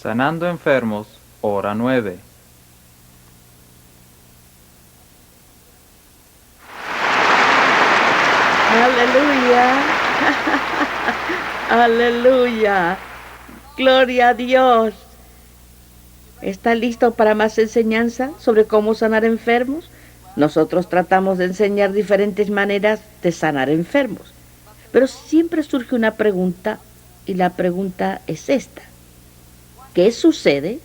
Sanando enfermos, hora 9. Aleluya. Aleluya. Gloria a Dios. ¿Está listo para más enseñanza sobre cómo sanar enfermos? Nosotros tratamos de enseñar diferentes maneras de sanar enfermos. Pero siempre surge una pregunta y la pregunta es esta. ¿Qué sucede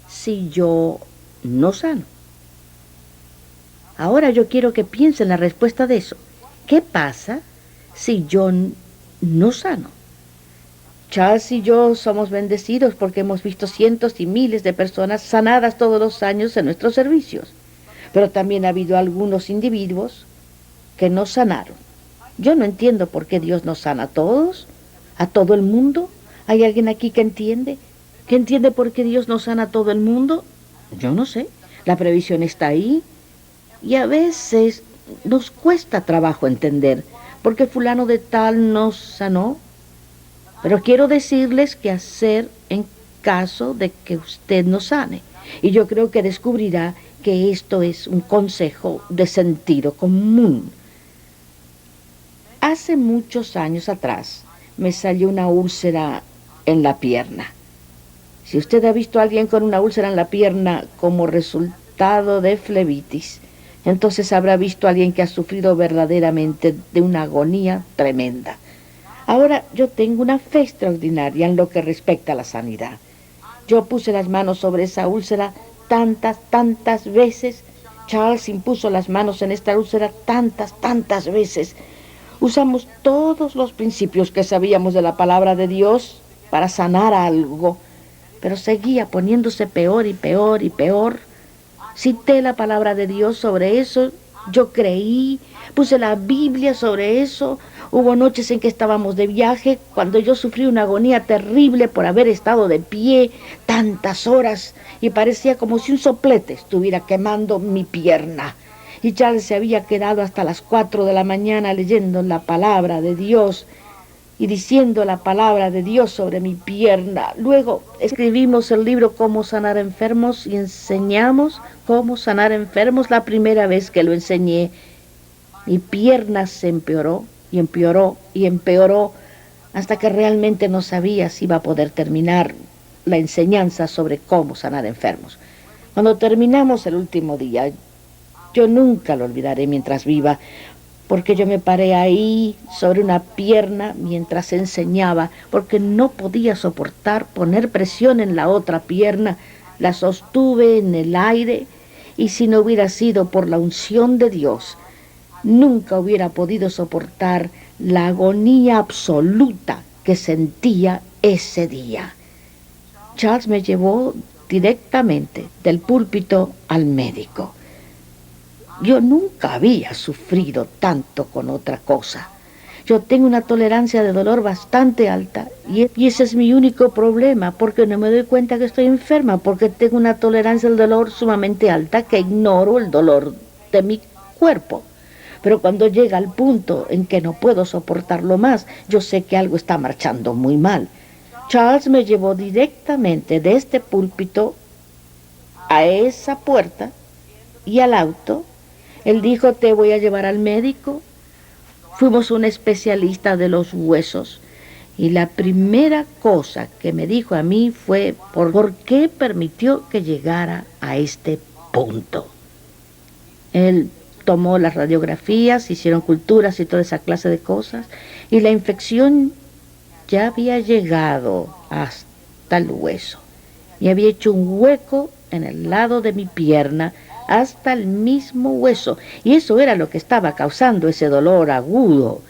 si yo no sano? Ahora yo quiero que piensen la respuesta de eso. ¿Qué pasa si yo no sano? Charles y yo somos bendecidos porque hemos visto cientos y miles de personas sanadas todos los años en nuestros servicios. Pero también ha habido algunos individuos que no sanaron. Yo no entiendo por qué Dios nos sana a todos, a todo el mundo. ¿Hay alguien aquí que entiende? ¿Que entiende por qué Dios nos sana a todo el mundo? Yo no sé. La previsión está ahí. Y a veces nos cuesta trabajo entender por qué fulano de tal nos sanó. Pero quiero decirles qué hacer en caso de que usted no sane. Y yo creo que descubrirá que esto es un consejo de sentido común. Hace muchos años atrás me salió una úlcera en la pierna. Si usted ha visto a alguien con una úlcera en la pierna como resultado de flebitis, entonces habrá visto a alguien que ha sufrido verdaderamente de una agonía tremenda. Ahora yo tengo una fe extraordinaria en lo que respecta a la sanidad. Yo puse las manos sobre esa úlcera tantas veces. Charles impuso las manos en esta úlcera tantas veces. Usamos todos los principios que sabíamos de la palabra de Dios para sanar algo, pero seguía poniéndose peor y peor. Cité la palabra de Dios sobre eso, yo creí, puse la Biblia sobre eso. Hubo noches en que estábamos de viaje, cuando yo sufrí una agonía terrible por haber estado de pie tantas horas y parecía como si un soplete estuviera quemando mi pierna. Y Charles se había quedado hasta las 4 de la mañana leyendo la palabra de Dios y diciendo la palabra de Dios sobre mi pierna. Luego escribimos el libro Cómo sanar enfermos y enseñamos cómo sanar enfermos. La primera vez que lo enseñé, mi pierna se empeoró y empeoró hasta que realmente no sabía si iba a poder terminar la enseñanza sobre cómo sanar enfermos. Cuando terminamos el último día, yo nunca lo olvidaré mientras viva, porque yo me paré ahí sobre una pierna mientras enseñaba, porque no podía soportar poner presión en la otra pierna. La sostuve en el aire y si no hubiera sido por la unción de Dios, nunca hubiera podido soportar la agonía absoluta que sentía ese día. Charles me llevó directamente del púlpito al médico. Yo nunca había sufrido tanto con otra cosa. Yo tengo una tolerancia de dolor bastante alta y ese es mi único problema, porque no me doy cuenta que estoy enferma, porque tengo una tolerancia al dolor sumamente alta que ignoro el dolor de mi cuerpo. Pero cuando llega al punto en que no puedo soportarlo más, yo sé que algo está marchando muy mal. Charles me llevó directamente de este púlpito a esa puerta y al auto. Él dijo, te voy a llevar al médico. Fuimos un especialista de los huesos. Y la primera cosa que me dijo a mí fue, ¿por qué permitió que llegara a este punto? Él tomó las radiografías, hicieron culturas y toda esa clase de cosas. Y la infección ya había llegado hasta el hueso. Y había hecho un hueco en el lado de mi pierna, hasta el mismo hueso, y eso era lo que estaba causando ese dolor agudo.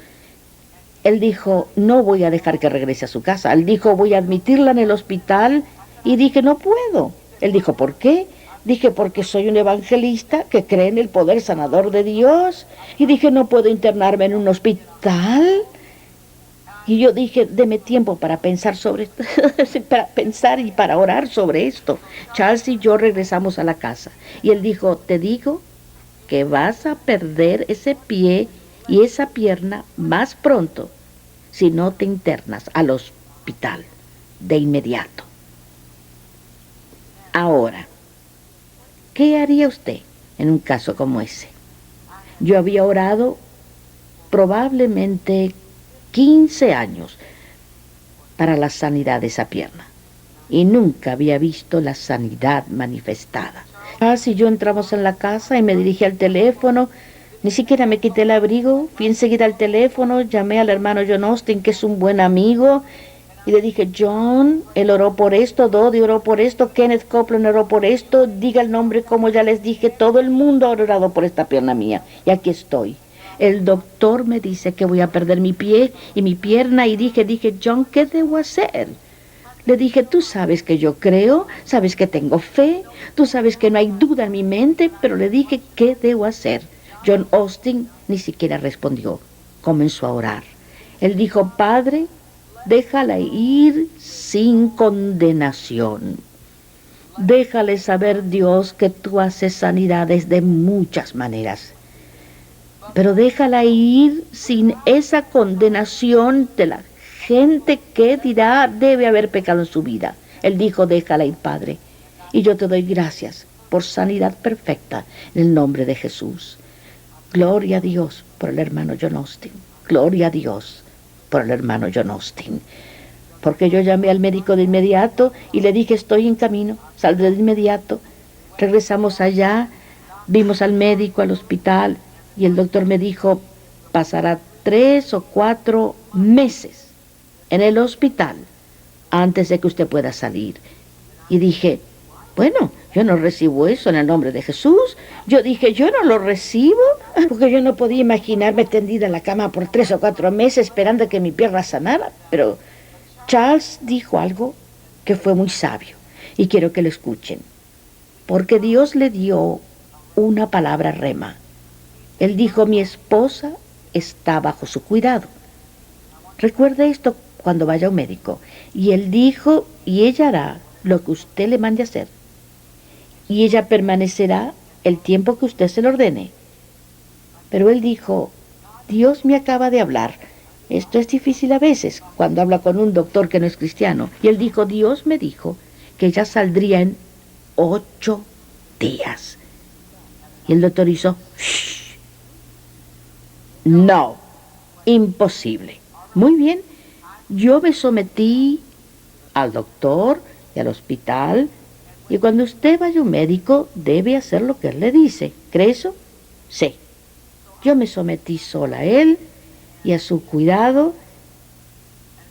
Él dijo, no voy a dejar que regrese a su casa. Él dijo, voy a admitirla en el hospital, y dije, no puedo. Él dijo, ¿por qué? Dije, porque soy un evangelista que cree en el poder sanador de Dios, y dije, no puedo internarme en un hospital. Y yo dije, deme tiempo para pensar sobre esto, para pensar y para orar sobre esto. Charles y yo regresamos a la casa. Y él dijo, te digo que vas a perder ese pie y esa pierna más pronto si no te internas al hospital de inmediato. Ahora, ¿qué haría usted en un caso como ese? Yo había orado probablemente 15 años para la sanidad de esa pierna y nunca había visto la sanidad manifestada. Si yo entramos en la casa y me dirigí al teléfono, ni siquiera me quité el abrigo, fui enseguida al teléfono, llamé al hermano John Austin, que es un buen amigo, y le dije: John, él oró por esto, Dodi oró por esto, Kenneth Copeland oró por esto, diga el nombre como ya les dije, todo el mundo ha orado por esta pierna mía, y aquí estoy. El doctor me dice que voy a perder mi pie y mi pierna, y dije, John, ¿qué debo hacer? Le dije: tú sabes que yo creo, sabes que tengo fe, tú sabes que no hay duda en mi mente, pero le dije, ¿qué debo hacer? John Austin ni siquiera respondió, comenzó a orar. Él dijo: Padre, déjala ir sin condenación. Déjale saber, Dios, que tú haces sanidades de muchas maneras. Pero déjala ir sin esa condenación de la gente que dirá debe haber pecado en su vida. Él dijo: déjala ir, Padre. Y yo te doy gracias por sanidad perfecta en el nombre de Jesús. Gloria a Dios por el hermano John Austin. Gloria a Dios por el hermano John Austin. Porque yo llamé al médico de inmediato y le dije: estoy en camino, saldré de inmediato. Regresamos allá, vimos al médico, al hospital, y el doctor me dijo: pasará 3 o 4 meses en el hospital antes de que usted pueda salir. Y dije: bueno, yo no recibo eso en el nombre de Jesús. Yo dije: yo no lo recibo, porque yo no podía imaginarme tendida en la cama por 3 o 4 meses esperando a que mi pierna sanara. Pero Charles dijo algo que fue muy sabio, y quiero que lo escuchen, porque Dios le dio una palabra rema. Él dijo: mi esposa está bajo su cuidado. Recuerde esto cuando vaya a un médico. Y él dijo: y ella hará lo que usted le mande hacer. Y ella permanecerá el tiempo que usted se lo ordene. Pero él dijo: Dios me acaba de hablar. Esto es difícil a veces cuando habla con un doctor que no es cristiano. Y él dijo: Dios me dijo que ella saldría en 8 días. Y el doctor hizo: shh. No, imposible. Muy bien, yo me sometí al doctor y al hospital, y cuando usted vaya a un médico debe hacer lo que él le dice. ¿Cree eso? Sí. Yo me sometí sola a él y a su cuidado,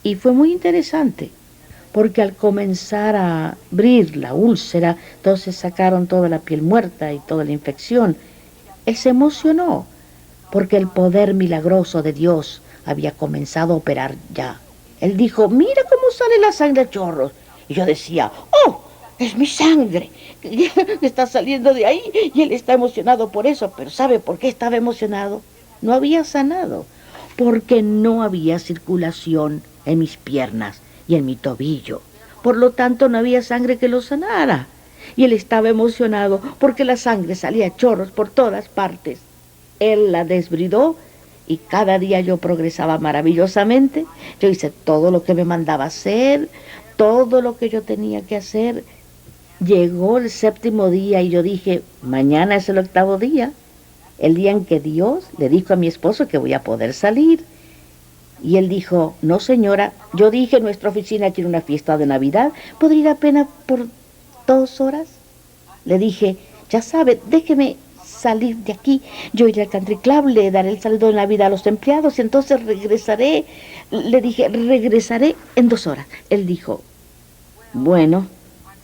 y fue muy interesante, porque al comenzar a abrir la úlcera, entonces sacaron toda la piel muerta y toda la infección. Él se emocionó, porque el poder milagroso de Dios había comenzado a operar ya. Él dijo: mira cómo sale la sangre a chorros. Y yo decía: oh, es mi sangre, está saliendo de ahí. Y él está emocionado por eso. Pero ¿sabe por qué estaba emocionado? No había sanado, porque no había circulación en mis piernas y en mi tobillo. Por lo tanto, no había sangre que lo sanara. Y él estaba emocionado porque la sangre salía a chorros por todas partes. Él la desbridó, y cada día yo progresaba maravillosamente. Yo hice todo lo que me mandaba hacer, todo lo que yo tenía que hacer. Llegó el 7º día y yo dije: mañana es el 8º día, el día en que Dios le dijo a mi esposo que voy a poder salir. Y él dijo: no, señora. Yo dije: nuestra oficina quiere una fiesta de Navidad, ¿podría ir apenas por 2 horas? Le dije: ya sabe, déjeme salir de aquí, yo iré al country club, le daré el saludo de Navidad a los empleados y entonces regresaré. Le dije: regresaré en 2 horas. Él dijo: bueno,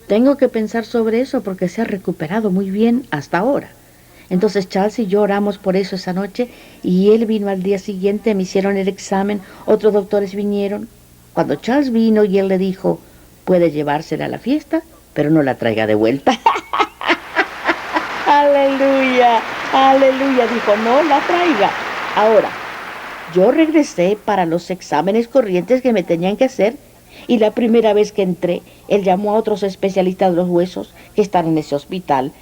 tengo que pensar sobre eso porque se ha recuperado muy bien hasta ahora. Entonces Charles y yo oramos por eso esa noche, y él vino al día siguiente, me hicieron el examen, otros doctores vinieron. Cuando Charles vino, y él le dijo: puede llevársela a la fiesta, pero no la traiga de vuelta. Aleluya, aleluya. Dijo: no la traiga. Ahora, yo regresé para los exámenes corrientes que me tenían que hacer, y la primera vez que entré, él llamó a otros especialistas de los huesos que están en ese hospital,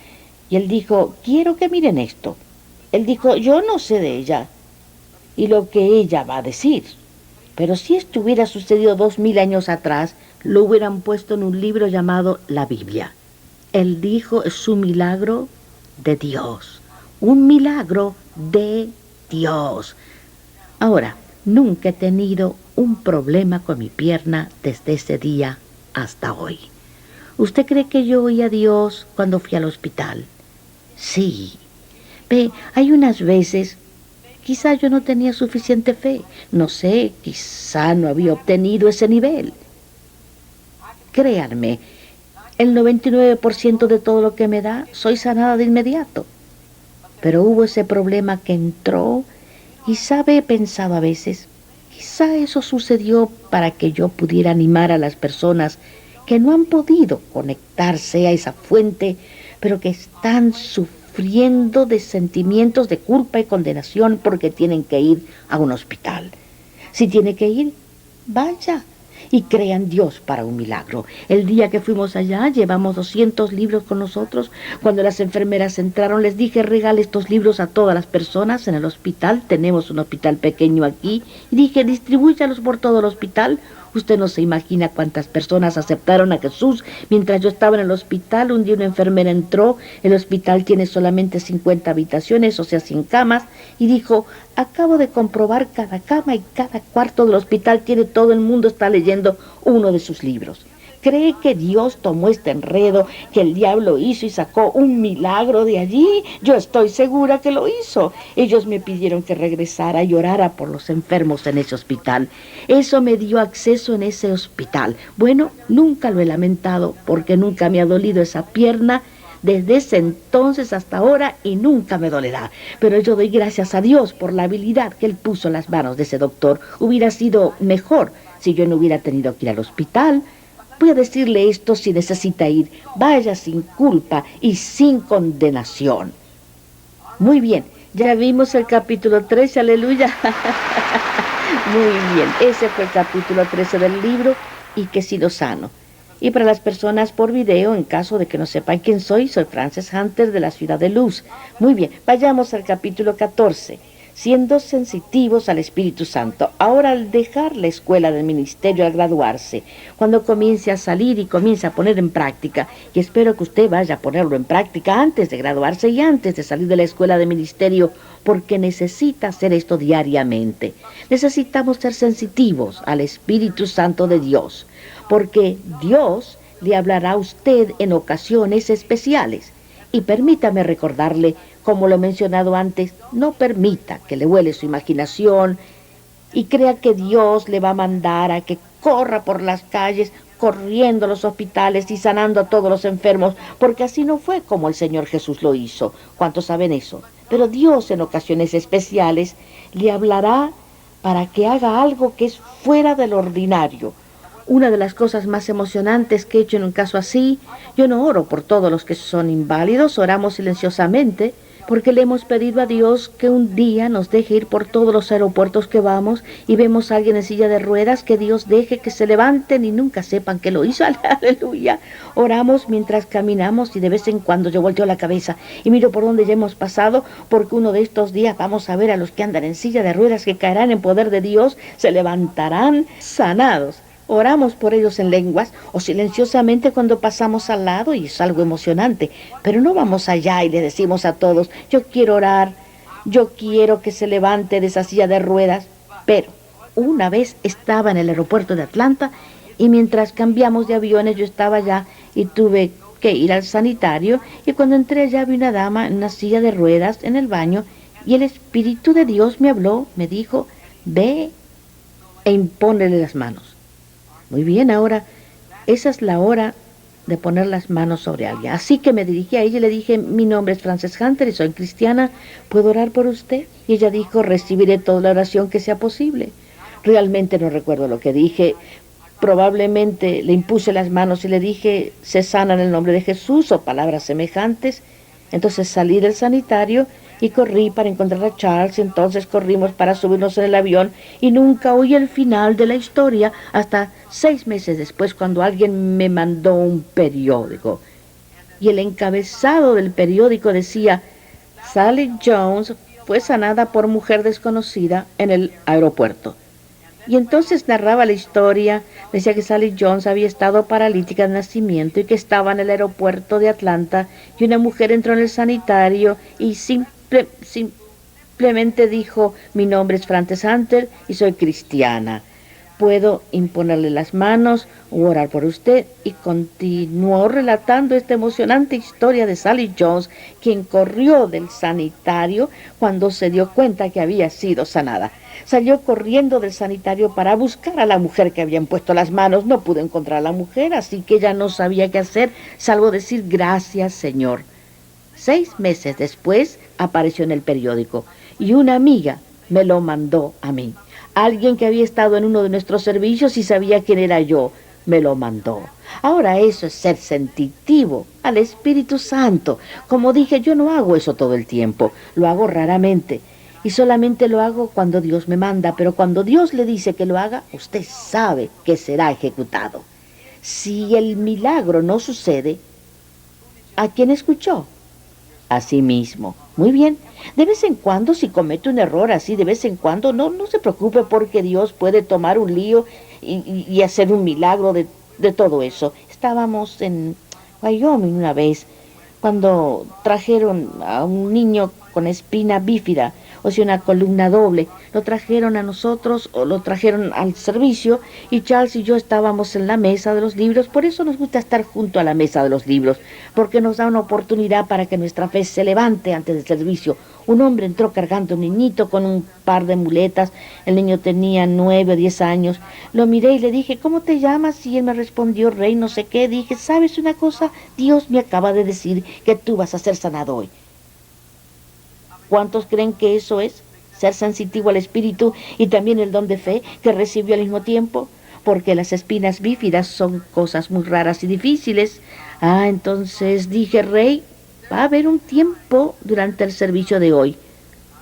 y él dijo: quiero que miren esto. Él dijo: yo no sé de ella y lo que ella va a decir, pero si esto hubiera sucedido 2000 años atrás, lo hubieran puesto en un libro llamado la Biblia. Él dijo, es un milagro de Dios. Un milagro de Dios. Ahora, nunca he tenido un problema con mi pierna desde ese día hasta hoy. ¿Usted cree que yo oí a Dios cuando fui al hospital? Sí. Ve, hay unas veces, quizá yo no tenía suficiente fe. No sé, quizá no había obtenido ese nivel. Créanme, el 99% de todo lo que me da, soy sanada de inmediato. Pero hubo ese problema que entró y sabe, he pensado a veces, quizá eso sucedió para que yo pudiera animar a las personas que no han podido conectarse a esa fuente, pero que están sufriendo de sentimientos de culpa y condenación porque tienen que ir a un hospital. Si tiene que ir, vaya. Y crean Dios para un milagro. El día que fuimos allá, llevamos 200 libros con nosotros. Cuando las enfermeras entraron, les dije, regale estos libros a todas las personas en el hospital. Tenemos un hospital pequeño aquí. Y dije, distribúyalos por todo el hospital. Usted no se imagina cuántas personas aceptaron a Jesús. Mientras yo estaba en el hospital, un día una enfermera entró. El hospital tiene solamente 50 habitaciones, o sea, 100 camas. Y dijo, acabo de comprobar cada cama y cada cuarto del hospital tiene, todo el mundo está leyendo uno de sus libros. ¿Cree que Dios tomó este enredo que el diablo hizo y sacó un milagro de allí? Yo estoy segura que lo hizo. Ellos me pidieron que regresara y orara por los enfermos en ese hospital. Eso me dio acceso en ese hospital. Bueno, nunca lo he lamentado porque nunca me ha dolido esa pierna desde ese entonces hasta ahora y nunca me dolerá. Pero yo doy gracias a Dios por la habilidad que Él puso en las manos de ese doctor. Hubiera sido mejor si yo no hubiera tenido que ir al hospital. Voy a decirle esto: si necesita ir, vaya sin culpa y sin condenación. Muy bien, ya vimos el capítulo 13, aleluya. Muy bien, ese fue el capítulo 13 del libro, Y que he sido sano. Y para las personas por video, en caso de que no sepan quién soy Frances Hunter de la Ciudad de Luz. Muy bien, vayamos al capítulo 14. Siendo sensitivos al Espíritu Santo. Ahora, al dejar la escuela del ministerio, al graduarse, cuando comience a salir y comience a poner en práctica, y espero que usted vaya a ponerlo en práctica antes de graduarse y antes de salir de la escuela de ministerio, porque necesita hacer esto diariamente. Necesitamos ser sensitivos al Espíritu Santo de Dios, porque Dios le hablará a usted en ocasiones especiales. Y permítame recordarle, como lo he mencionado antes, no permita que le vuele su imaginación y crea que Dios le va a mandar a que corra por las calles, corriendo a los hospitales y sanando a todos los enfermos, porque así no fue como el Señor Jesús lo hizo. ¿Cuántos saben eso? Pero Dios en ocasiones especiales le hablará para que haga algo que es fuera del ordinario. Una de las cosas más emocionantes que he hecho en un caso así, yo no oro por todos los que son inválidos, oramos silenciosamente, porque le hemos pedido a Dios que un día nos deje ir por todos los aeropuertos que vamos y vemos a alguien en silla de ruedas, que Dios deje que se levanten y nunca sepan que lo hizo. Aleluya. Oramos mientras caminamos y de vez en cuando yo volteo la cabeza y miro por donde ya hemos pasado, porque uno de estos días vamos a ver a los que andan en silla de ruedas, que caerán en poder de Dios, se levantarán sanados. Oramos por ellos en lenguas o silenciosamente cuando pasamos al lado, y es algo emocionante, pero no vamos allá y le decimos a todos, yo quiero orar, yo quiero que se levante de esa silla de ruedas. Pero una vez estaba en el aeropuerto de Atlanta y mientras cambiamos de aviones yo estaba allá y tuve que ir al sanitario, y cuando entré allá vi una dama en una silla de ruedas en el baño y el Espíritu de Dios me habló, me dijo, ve e impónele las manos. Muy bien, ahora, esa es la hora de poner las manos sobre alguien. Así que me dirigí a ella y le dije, mi nombre es Frances Hunter y soy cristiana, ¿puedo orar por usted? Y ella dijo, recibiré toda la oración que sea posible. Realmente no recuerdo lo que dije. Probablemente le impuse las manos y le dije, se sana en el nombre de Jesús, o palabras semejantes. Entonces salí del sanitario y corrí para encontrar a Charles. Entonces corrimos para subirnos en el avión y nunca oí el final de la historia hasta 6 meses después, cuando alguien me mandó un periódico. Y el encabezado del periódico decía, Sally Jones fue sanada por mujer desconocida en el aeropuerto. Y entonces narraba la historia, decía que Sally Jones había estado paralítica de nacimiento y que estaba en el aeropuerto de Atlanta y una mujer entró en el sanitario y simplemente dijo, mi nombre es Frances Hunter y soy cristiana. Puedo imponerle las manos o orar por usted. Y continuó relatando esta emocionante historia de Sally Jones, quien corrió del sanitario cuando se dio cuenta que había sido sanada. Salió corriendo del sanitario para buscar a la mujer que habían puesto las manos. No pudo encontrar a la mujer, así que ella no sabía qué hacer, salvo decir gracias, Señor. 6 meses después apareció en el periódico y una amiga me lo mandó a mí. Alguien que había estado en uno de nuestros servicios y sabía quién era yo, me lo mandó. Ahora eso es ser sensitivo al Espíritu Santo. Como dije, yo no hago eso todo el tiempo, lo hago raramente. Y solamente lo hago cuando Dios me manda, pero cuando Dios le dice que lo haga, usted sabe que será ejecutado. Si el milagro no sucede, ¿a quién escuchó? A sí mismo. Muy bien. De vez en cuando, si comete un error así, de vez en cuando, no se preocupe porque Dios puede tomar un lío y hacer un milagro de todo eso. Estábamos en Wyoming una vez cuando trajeron a un niño con espina bífida, o sea, una columna doble. Lo trajeron a nosotros o lo trajeron al servicio y Charles y yo estábamos en la mesa de los libros. Por eso nos gusta estar junto a la mesa de los libros, porque nos da una oportunidad para que nuestra fe se levante antes del servicio. Un hombre entró cargando un niñito con un par de muletas. El niño tenía 9 o 10 años. Lo miré y le dije, ¿cómo te llamas? Y él me respondió, Rey, no sé qué. Dije, ¿sabes una cosa? Dios me acaba de decir que tú vas a ser sanado hoy. ¿Cuántos creen que eso es? Ser sensitivo al Espíritu y también el don de fe que recibió al mismo tiempo. Porque las espinas bífidas son cosas muy raras y difíciles. Entonces dije, Rey, va a haber un tiempo durante el servicio de hoy.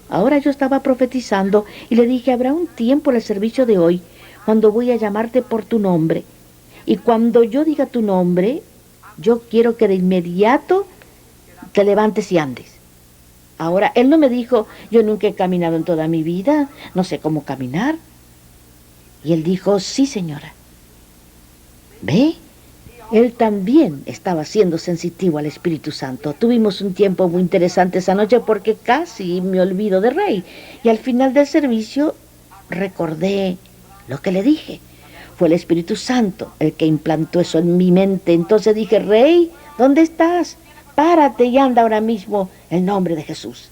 Ahora yo estaba profetizando y le dije, habrá un tiempo en el servicio de hoy cuando voy a llamarte por tu nombre. Y cuando yo diga tu nombre, yo quiero que de inmediato te levantes y andes. Ahora, él no me dijo, yo nunca he caminado en toda mi vida, no sé cómo caminar. Y él dijo, sí, señora. ¿Ve? Él también estaba siendo sensitivo al Espíritu Santo. Tuvimos un tiempo muy interesante esa noche porque casi me olvido de Rey. Y al final del servicio recordé lo que le dije. Fue el Espíritu Santo el que implantó eso en mi mente. Entonces dije, Rey, ¿dónde estás? Párate y anda ahora mismo en nombre de Jesús.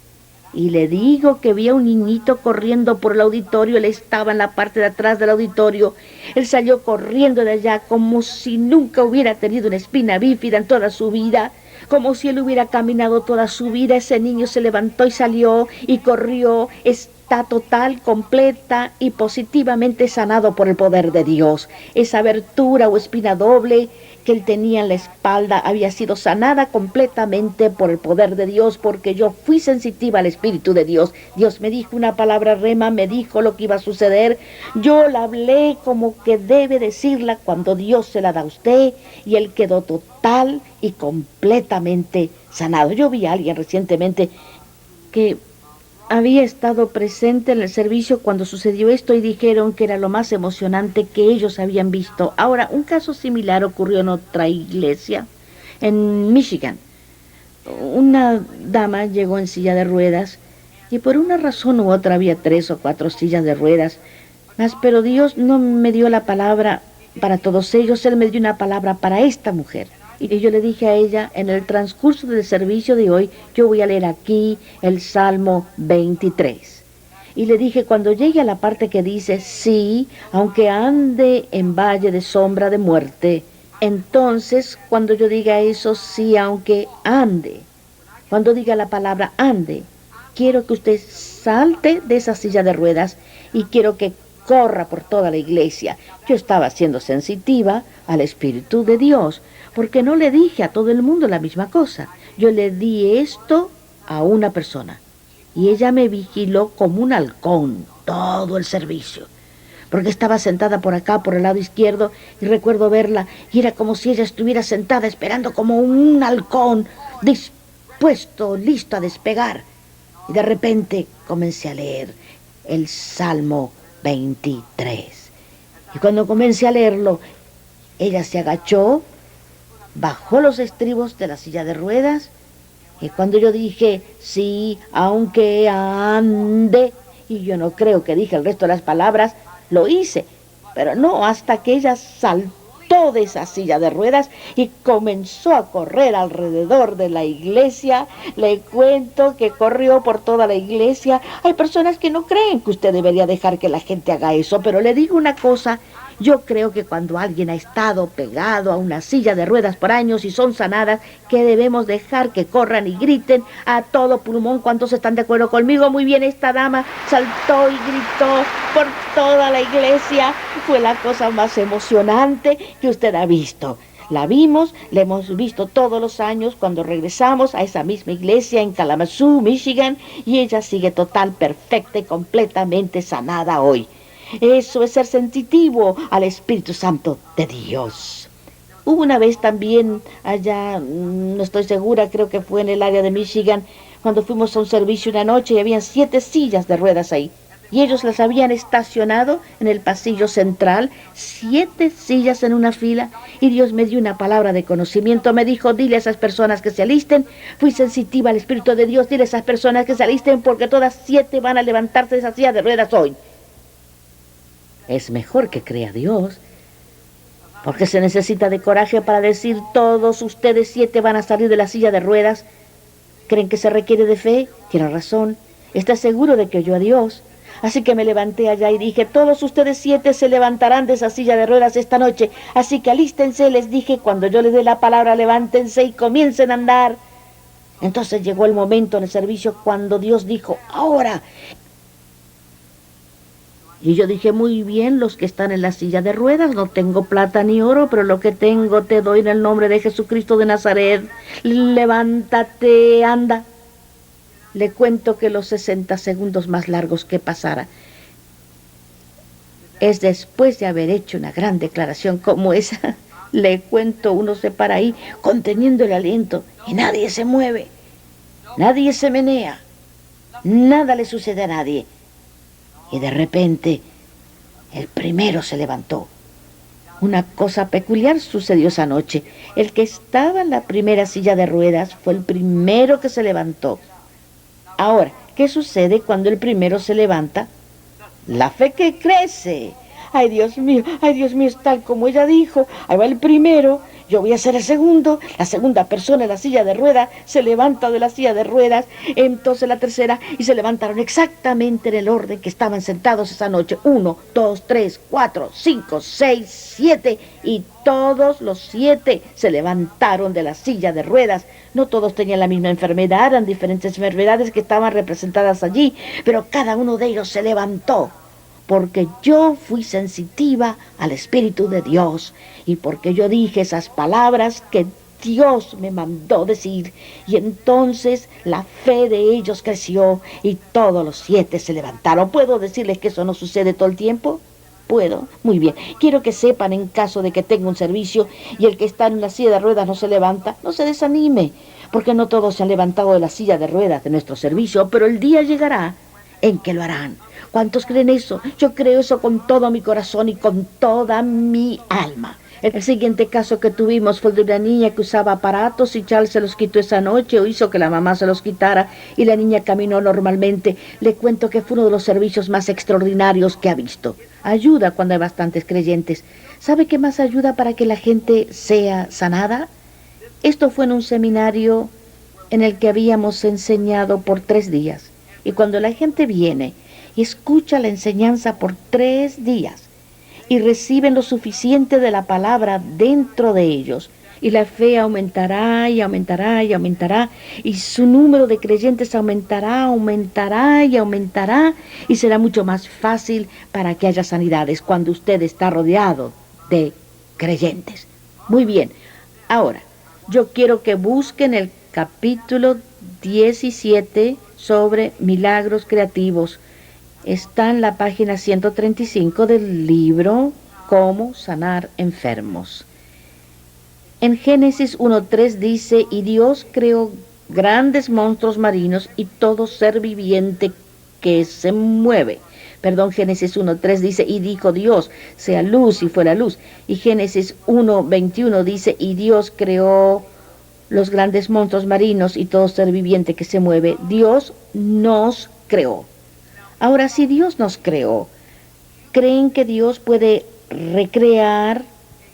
Y le digo que vi a un niñito corriendo por el auditorio. Él estaba en la parte de atrás del auditorio. Él salió corriendo de allá como si nunca hubiera tenido una espina bífida en toda su vida, como si él hubiera caminado toda su vida. Ese niño se levantó y salió y corrió. Está total, completa y positivamente sanado por el poder de Dios. Esa abertura o espina doble que él tenía en la espalda había sido sanada completamente por el poder de Dios, porque yo fui sensitiva al Espíritu de Dios. Dios me dijo una palabra rema, me dijo lo que iba a suceder. Yo la hablé como que debe decirla cuando Dios se la da a usted, y él quedó total y completamente sanado. Yo vi a alguien recientemente que había estado presente en el servicio cuando sucedió esto y dijeron que era lo más emocionante que ellos habían visto. Ahora, un caso similar ocurrió en otra iglesia, en Michigan. Una dama llegó en silla de ruedas y por una razón u otra había 3 o 4 sillas de ruedas. Pero Dios no me dio la palabra para todos ellos, Él me dio una palabra para esta mujer. Y yo le dije a ella, en el transcurso del servicio de hoy, yo voy a leer aquí el Salmo 23. Y le dije, cuando llegue a la parte que dice, sí, aunque ande en valle de sombra de muerte, entonces cuando yo diga eso, sí, aunque ande, cuando diga la palabra ande, quiero que usted salte de esa silla de ruedas y quiero que corra por toda la iglesia. Yo estaba siendo sensitiva al Espíritu de Dios, porque no le dije a todo el mundo la misma cosa. Yo le di esto a una persona y ella me vigiló como un halcón todo el servicio, porque estaba sentada por acá, por el lado izquierdo, y recuerdo verla, y era como si ella estuviera sentada esperando como un halcón, dispuesto, listo a despegar. Y de repente comencé a leer el Salmo 23. Y cuando comencé a leerlo, ella se agachó, bajó los estribos de la silla de ruedas, y cuando yo dije, sí, aunque ande, y yo no creo que dije el resto de las palabras, lo hice, pero no hasta que ella saltó de esa silla de ruedas y comenzó a correr alrededor de la iglesia. Le cuento que corrió por toda la iglesia. Hay personas que no creen que usted debería dejar que la gente haga eso, pero le digo una cosa. Yo creo que cuando alguien ha estado pegado a una silla de ruedas por años y son sanadas, que debemos dejar que corran y griten a todo pulmón. ¿Cuántos están de acuerdo conmigo? Muy bien, esta dama saltó y gritó por toda la iglesia. Fue la cosa más emocionante que usted ha visto. La vimos, la hemos visto todos los años cuando regresamos a esa misma iglesia en Kalamazoo, Michigan, y ella sigue total, perfecta y completamente sanada hoy. Eso es ser sensitivo al Espíritu Santo de Dios. Hubo una vez también allá, no estoy segura, creo que fue en el área de Michigan, cuando fuimos a un servicio una noche y habían 7 sillas de ruedas ahí. Y ellos las habían estacionado en el pasillo central, 7 sillas en una fila, y Dios me dio una palabra de conocimiento. Me dijo, dile a esas personas que se alisten. Fui sensitiva al Espíritu de Dios, dile a esas personas que se alisten porque todas 7 van a levantarse de esa silla de ruedas hoy. Es mejor que crea Dios, porque se necesita de coraje para decir, todos ustedes 7 van a salir de la silla de ruedas. ¿Creen que se requiere de fe? Tiene razón. ¿Está seguro de que oyó a Dios? Así que me levanté allá y dije, todos ustedes 7 se levantarán de esa silla de ruedas esta noche. Así que alístense, les dije, cuando yo les dé la palabra, levántense y comiencen a andar. Entonces llegó el momento en el servicio cuando Dios dijo, ahora. Y yo dije, muy bien, los que están en la silla de ruedas, no tengo plata ni oro, pero lo que tengo te doy en el nombre de Jesucristo de Nazaret. Levántate, anda. Le cuento que los 60 segundos más largos que pasara es después de haber hecho una gran declaración como esa. Le cuento, uno se para ahí conteniendo el aliento y nadie se mueve, nadie se menea, nada le sucede a nadie. Y de repente, el primero se levantó. Una cosa peculiar sucedió esa noche. El que estaba en la primera silla de ruedas fue el primero que se levantó. Ahora, ¿qué sucede cuando el primero se levanta? La fe que crece. Ay, Dios mío, es tal como ella dijo. Ahí va el primero, yo voy a ser el segundo. La segunda persona en la silla de ruedas se levanta de la silla de ruedas. Entonces la tercera, y se levantaron exactamente en el orden que estaban sentados esa noche. 1, 2, 3, 4, 5, 6, 7. Y todos los 7 se levantaron de la silla de ruedas. No todos tenían la misma enfermedad, eran diferentes enfermedades que estaban representadas allí, pero cada uno de ellos se levantó. Porque yo fui sensitiva al Espíritu de Dios y porque yo dije esas palabras que Dios me mandó decir. Y entonces la fe de ellos creció y todos los 7 se levantaron. ¿Puedo decirles que eso no sucede todo el tiempo? ¿Puedo? Muy bien. Quiero que sepan, en caso de que tenga un servicio y el que está en la silla de ruedas no se levanta, no se desanime, porque no todos se han levantado de la silla de ruedas de nuestro servicio, pero el día llegará en que lo harán. ¿Cuántos creen eso? Yo creo eso con todo mi corazón y con toda mi alma. El siguiente caso que tuvimos fue el de una niña que usaba aparatos y Charles se los quitó esa noche o hizo que la mamá se los quitara y la niña caminó normalmente. Le cuento que fue uno de los servicios más extraordinarios que ha visto. Ayuda cuando hay bastantes creyentes. ¿Sabe qué más ayuda para que la gente sea sanada? Esto fue en un seminario en el que habíamos enseñado por 3 días. Y cuando la gente viene y escucha la enseñanza por 3 días y reciben lo suficiente de la palabra dentro de ellos, y la fe aumentará y aumentará y aumentará, y su número de creyentes aumentará, aumentará y aumentará, y será mucho más fácil para que haya sanidades cuando usted está rodeado de creyentes. Muy bien, ahora yo quiero que busquen el capítulo 17 sobre milagros creativos. Está en la página 135 del libro Cómo sanar enfermos. En Génesis 1:3 dice, y Dios creó grandes monstruos marinos y todo ser viviente que se mueve Génesis 1:3 dice, y dijo Dios, sea luz y fuera luz. Y Génesis 1:21 dice, y Dios creó los grandes monstruos marinos y todo ser viviente que se mueve. Dios nos creó. Ahora, si Dios nos creó, ¿creen que Dios puede recrear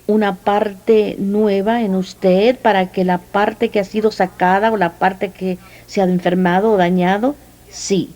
una parte nueva en usted para que la parte que ha sido sacada o la parte que se ha enfermado o dañado? Sí.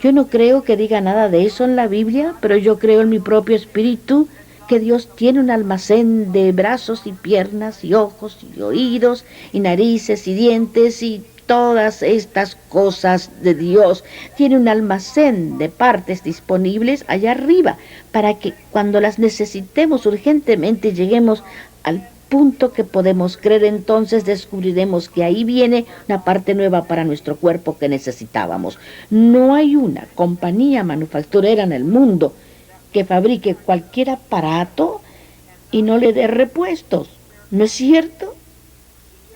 Yo no creo que diga nada de eso en la Biblia, pero yo creo en mi propio espíritu que Dios tiene un almacén de brazos y piernas y ojos y oídos y narices y dientes y todas estas cosas de Dios. Tiene un almacén de partes disponibles allá arriba para que cuando las necesitemos urgentemente lleguemos al punto que podemos creer, entonces descubriremos que ahí viene una parte nueva para nuestro cuerpo que necesitábamos. No hay una compañía manufacturera en el mundo que fabrique cualquier aparato y no le dé repuestos. ¿No es cierto?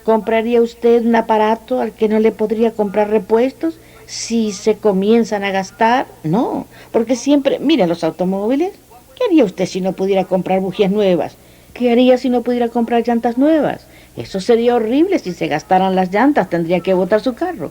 ¿Compraría usted un aparato al que no le podría comprar repuestos si se comienzan a gastar? No, porque siempre, mira los automóviles, ¿qué haría usted si no pudiera comprar bujías nuevas? ¿Qué haría si no pudiera comprar llantas nuevas? Eso sería horrible. Si se gastaran las llantas, tendría que botar su carro.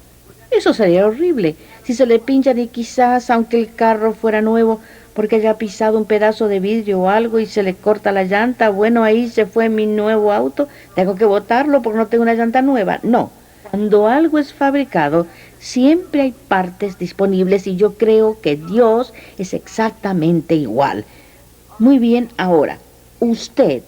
Eso sería horrible. Si se le pinchan y quizás, aunque el carro fuera nuevo, porque haya pisado un pedazo de vidrio o algo y se le corta la llanta, bueno, ahí se fue mi nuevo auto, tengo que botarlo porque no tengo una llanta nueva. No. Cuando algo es fabricado, siempre hay partes disponibles y yo creo que Dios es exactamente igual. Muy bien, ahora, usted,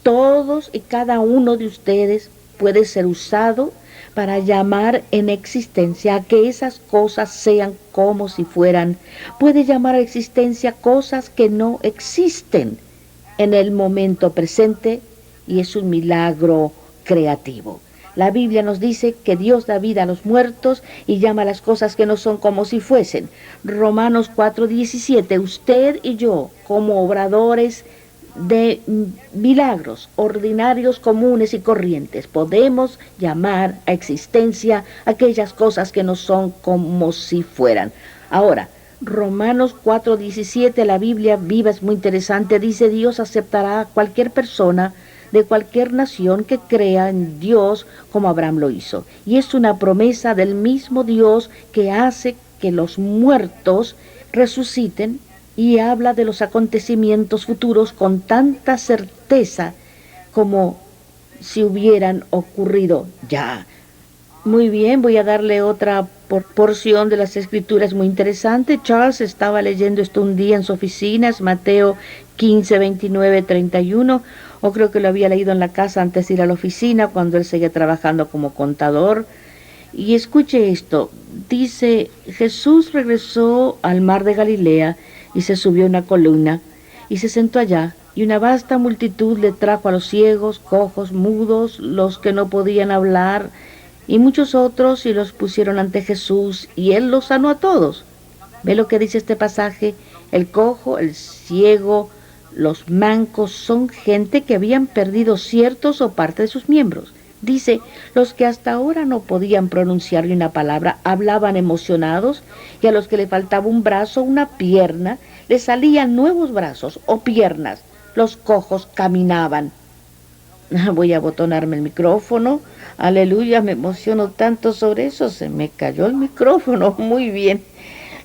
todos y cada uno de ustedes puede ser usado para llamar en existencia a que esas cosas sean como si fueran. Puede llamar a existencia cosas que no existen en el momento presente y es un milagro creativo. La Biblia nos dice que Dios da vida a los muertos y llama a las cosas que no son como si fuesen. Romanos 4:17, usted y yo, como obradores de milagros ordinarios, comunes y corrientes, podemos llamar a existencia aquellas cosas que no son como si fueran. Ahora, Romanos 4:17, la Biblia viva es muy interesante, dice Dios aceptará a cualquier persona de cualquier nación que crea en Dios como Abraham lo hizo. Y es una promesa del mismo Dios que hace que los muertos resuciten y habla de los acontecimientos futuros con tanta certeza como si hubieran ocurrido ya. Muy bien, voy a darle otra porción de las Escrituras muy interesante. Charles estaba leyendo esto un día en su oficina, es Mateo 15, 29, 31, o creo que lo había leído en la casa antes de ir a la oficina, cuando él seguía trabajando como contador. Y escuche esto, dice, Jesús regresó al mar de Galilea y se subió a una columna y se sentó allá, y una vasta multitud le trajo a los ciegos, cojos, mudos, los que no podían hablar, y muchos otros, y los pusieron ante Jesús, y él los sanó a todos. ¿Ve lo que dice este pasaje? El cojo, el ciego, los mancos son gente que habían perdido ciertos o parte de sus miembros. Dice, los que hasta ahora no podían pronunciar ni una palabra, hablaban emocionados, y a los que le faltaba un brazo o una pierna, les salían nuevos brazos o piernas. Los cojos caminaban. Voy a abotonarme el micrófono. Aleluya, me emociono tanto sobre eso. Se me cayó el micrófono. Muy bien.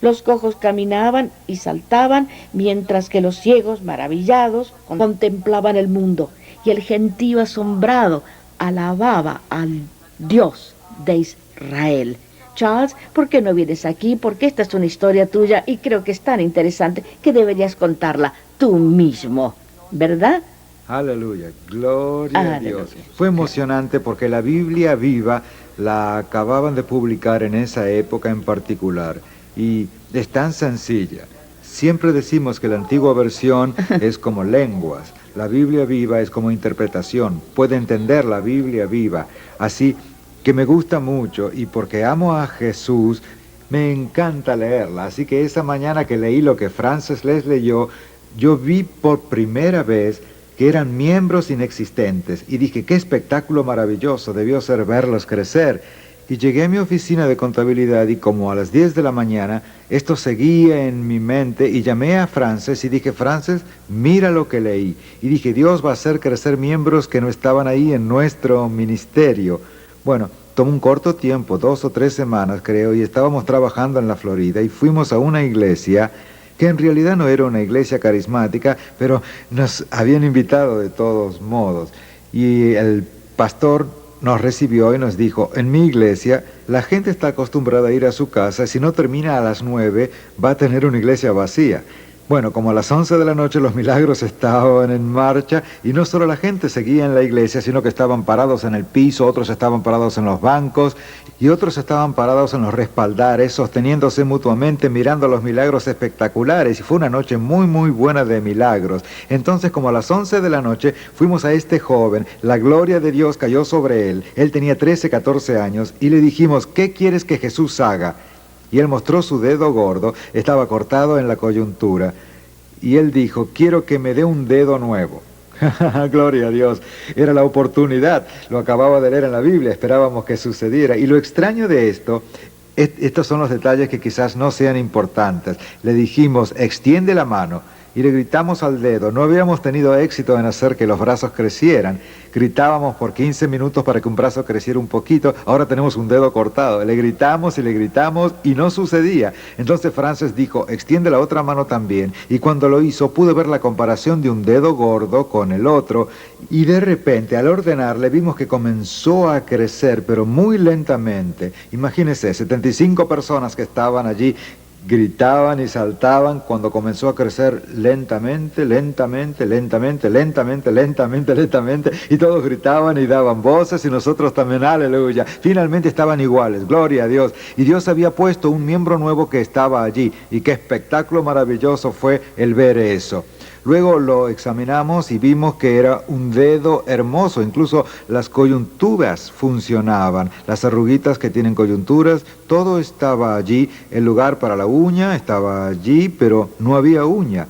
Los cojos caminaban y saltaban, mientras que los ciegos, maravillados, contemplaban el mundo. Y el gentío asombrado alababa al Dios de Israel. Charles, ¿por qué no vienes aquí? Porque esta es una historia tuya y creo que es tan interesante que deberías contarla tú mismo, ¿verdad? Aleluya, gloria a Dios. Fue emocionante porque la Biblia viva la acababan de publicar en esa época en particular y es tan sencilla. Siempre decimos que la antigua versión es como lenguas, la Biblia viva es como interpretación, puede entender la Biblia viva, así que me gusta mucho y porque amo a Jesús me encanta leerla, así que esa mañana que leí lo que Francis les leyó, yo vi por primera vez que eran miembros inexistentes y dije, qué espectáculo maravilloso debió ser verlos crecer. Y llegué a mi oficina de contabilidad y como a las 10 de la mañana, esto seguía en mi mente y llamé a Frances y dije, Frances, mira lo que leí. Y dije, Dios va a hacer crecer miembros que no estaban ahí en nuestro ministerio. Bueno, tomó un corto tiempo, 2 o 3 semanas creo, y estábamos trabajando en la Florida y fuimos a una iglesia que en realidad no era una iglesia carismática, pero nos habían invitado de todos modos. Y el pastor nos recibió y nos dijo, en mi iglesia la gente está acostumbrada a ir a su casa, si no termina a las 9 va a tener una iglesia vacía. Bueno, como a las 11 de la noche los milagros estaban en marcha y no solo la gente seguía en la iglesia, sino que estaban parados en el piso, otros estaban parados en los bancos y otros estaban parados en los respaldares, sosteniéndose mutuamente, mirando los milagros espectaculares. Y fue una noche muy, muy buena de milagros. Entonces, como a las 11 de la noche, fuimos a este joven, la gloria de Dios cayó sobre él. Él tenía 13, 14 años y le dijimos, ¿qué quieres que Jesús haga? Y él mostró su dedo gordo, estaba cortado en la coyuntura. Y él dijo, quiero que me dé un dedo nuevo. Gloria a Dios, era la oportunidad, lo acababa de leer en la Biblia, esperábamos que sucediera. Y lo extraño de esto, estos son los detalles que quizás no sean importantes. Le dijimos, extiende la mano. Y le gritamos al dedo. No habíamos tenido éxito en hacer que los brazos crecieran. Gritábamos por 15 minutos para que un brazo creciera un poquito. Ahora tenemos un dedo cortado. Le gritamos y no sucedía. Entonces Frances dijo, extiende la otra mano también. Y cuando lo hizo, pude ver la comparación de un dedo gordo con el otro. Y de repente, al ordenarle, vimos que comenzó a crecer, pero muy lentamente. Imagínense, 75 personas que estaban allí gritaban y saltaban cuando comenzó a crecer lentamente, lentamente, lentamente, lentamente, lentamente, lentamente, y todos gritaban y daban voces y nosotros también, aleluya. Finalmente estaban iguales, gloria a Dios. Y Dios había puesto un miembro nuevo que estaba allí y qué espectáculo maravilloso fue el ver eso. Luego lo examinamos y vimos que era un dedo hermoso, incluso las coyunturas funcionaban, las arruguitas que tienen coyunturas, todo estaba allí, el lugar para la uña estaba allí, pero no había uña.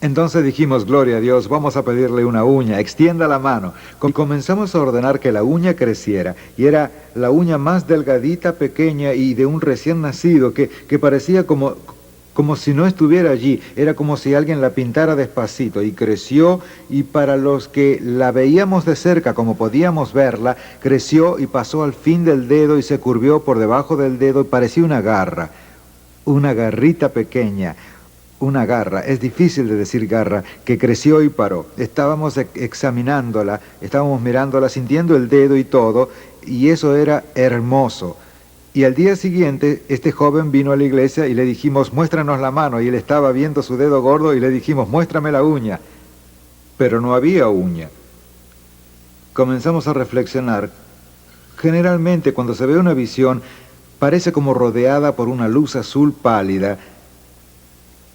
Entonces dijimos, gloria a Dios, vamos a pedirle una uña, extienda la mano. Comenzamos a ordenar que la uña creciera, y era la uña más delgadita, pequeña y de un recién nacido, que parecía como si no estuviera allí, era como si alguien la pintara despacito, y creció, y para los que la veíamos de cerca, como podíamos verla, creció y pasó al fin del dedo y se curvió por debajo del dedo y parecía una garra, una garrita pequeña, una garra, es difícil de decir garra, que creció y paró. Estábamos examinándola, estábamos mirándola, sintiendo el dedo y todo, y eso era hermoso. Y al día siguiente, este joven vino a la iglesia y le dijimos, muéstranos la mano. Y él estaba viendo su dedo gordo y le dijimos, muéstrame la uña. Pero no había uña. Comenzamos a reflexionar. Generalmente, cuando se ve una visión, parece como rodeada por una luz azul pálida.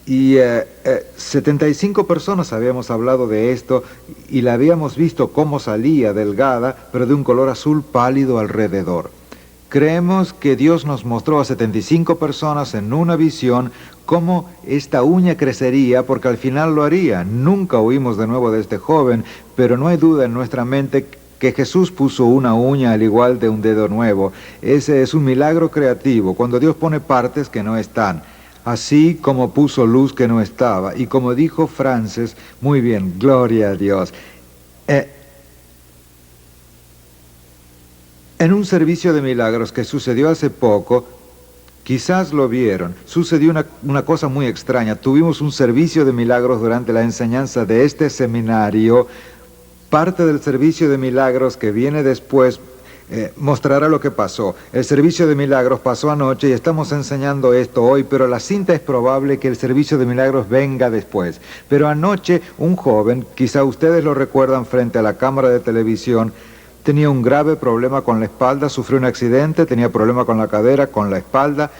Y 75 personas habíamos hablado de esto y la habíamos visto cómo salía delgada, pero de un color azul pálido alrededor. Creemos que Dios nos mostró a 75 personas en una visión cómo esta uña crecería, porque al final lo haría. Nunca oímos de nuevo de este joven, pero no hay duda en nuestra mente que Jesús puso una uña al igual de un dedo nuevo. Ese es un milagro creativo, cuando Dios pone partes que no están. Así como puso luz que no estaba. Y como dijo Frances, muy bien, gloria a Dios. En un servicio de milagros que sucedió hace poco, quizás lo vieron, sucedió una cosa muy extraña. Tuvimos un servicio de milagros durante la enseñanza de este seminario. Parte del servicio de milagros que viene después mostrará lo que pasó. El servicio de milagros pasó anoche y estamos enseñando esto hoy, pero la cinta es probable que el servicio de milagros venga después. Pero anoche un joven, quizá ustedes lo recuerdan frente a la cámara de televisión, tenía un grave problema con la espalda, sufrió un accidente, tenía problema con la cadera, con la espalda,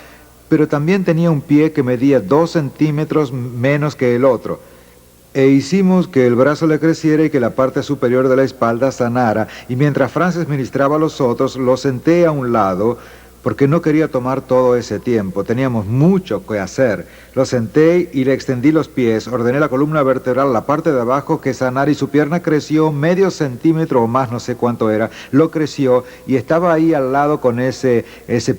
pero también tenía un pie que medía 2 centímetros menos que el otro. E hicimos que el brazo le creciera y que la parte superior de la espalda sanara, y mientras Frances ministraba a los otros, lo senté a un lado porque no quería tomar todo ese tiempo. Teníamos mucho que hacer. Lo senté y le extendí los pies, ordené la columna vertebral, la parte de abajo que sanar, y su pierna creció medio centímetro o más, no sé cuánto era. Lo creció y estaba ahí al lado con ese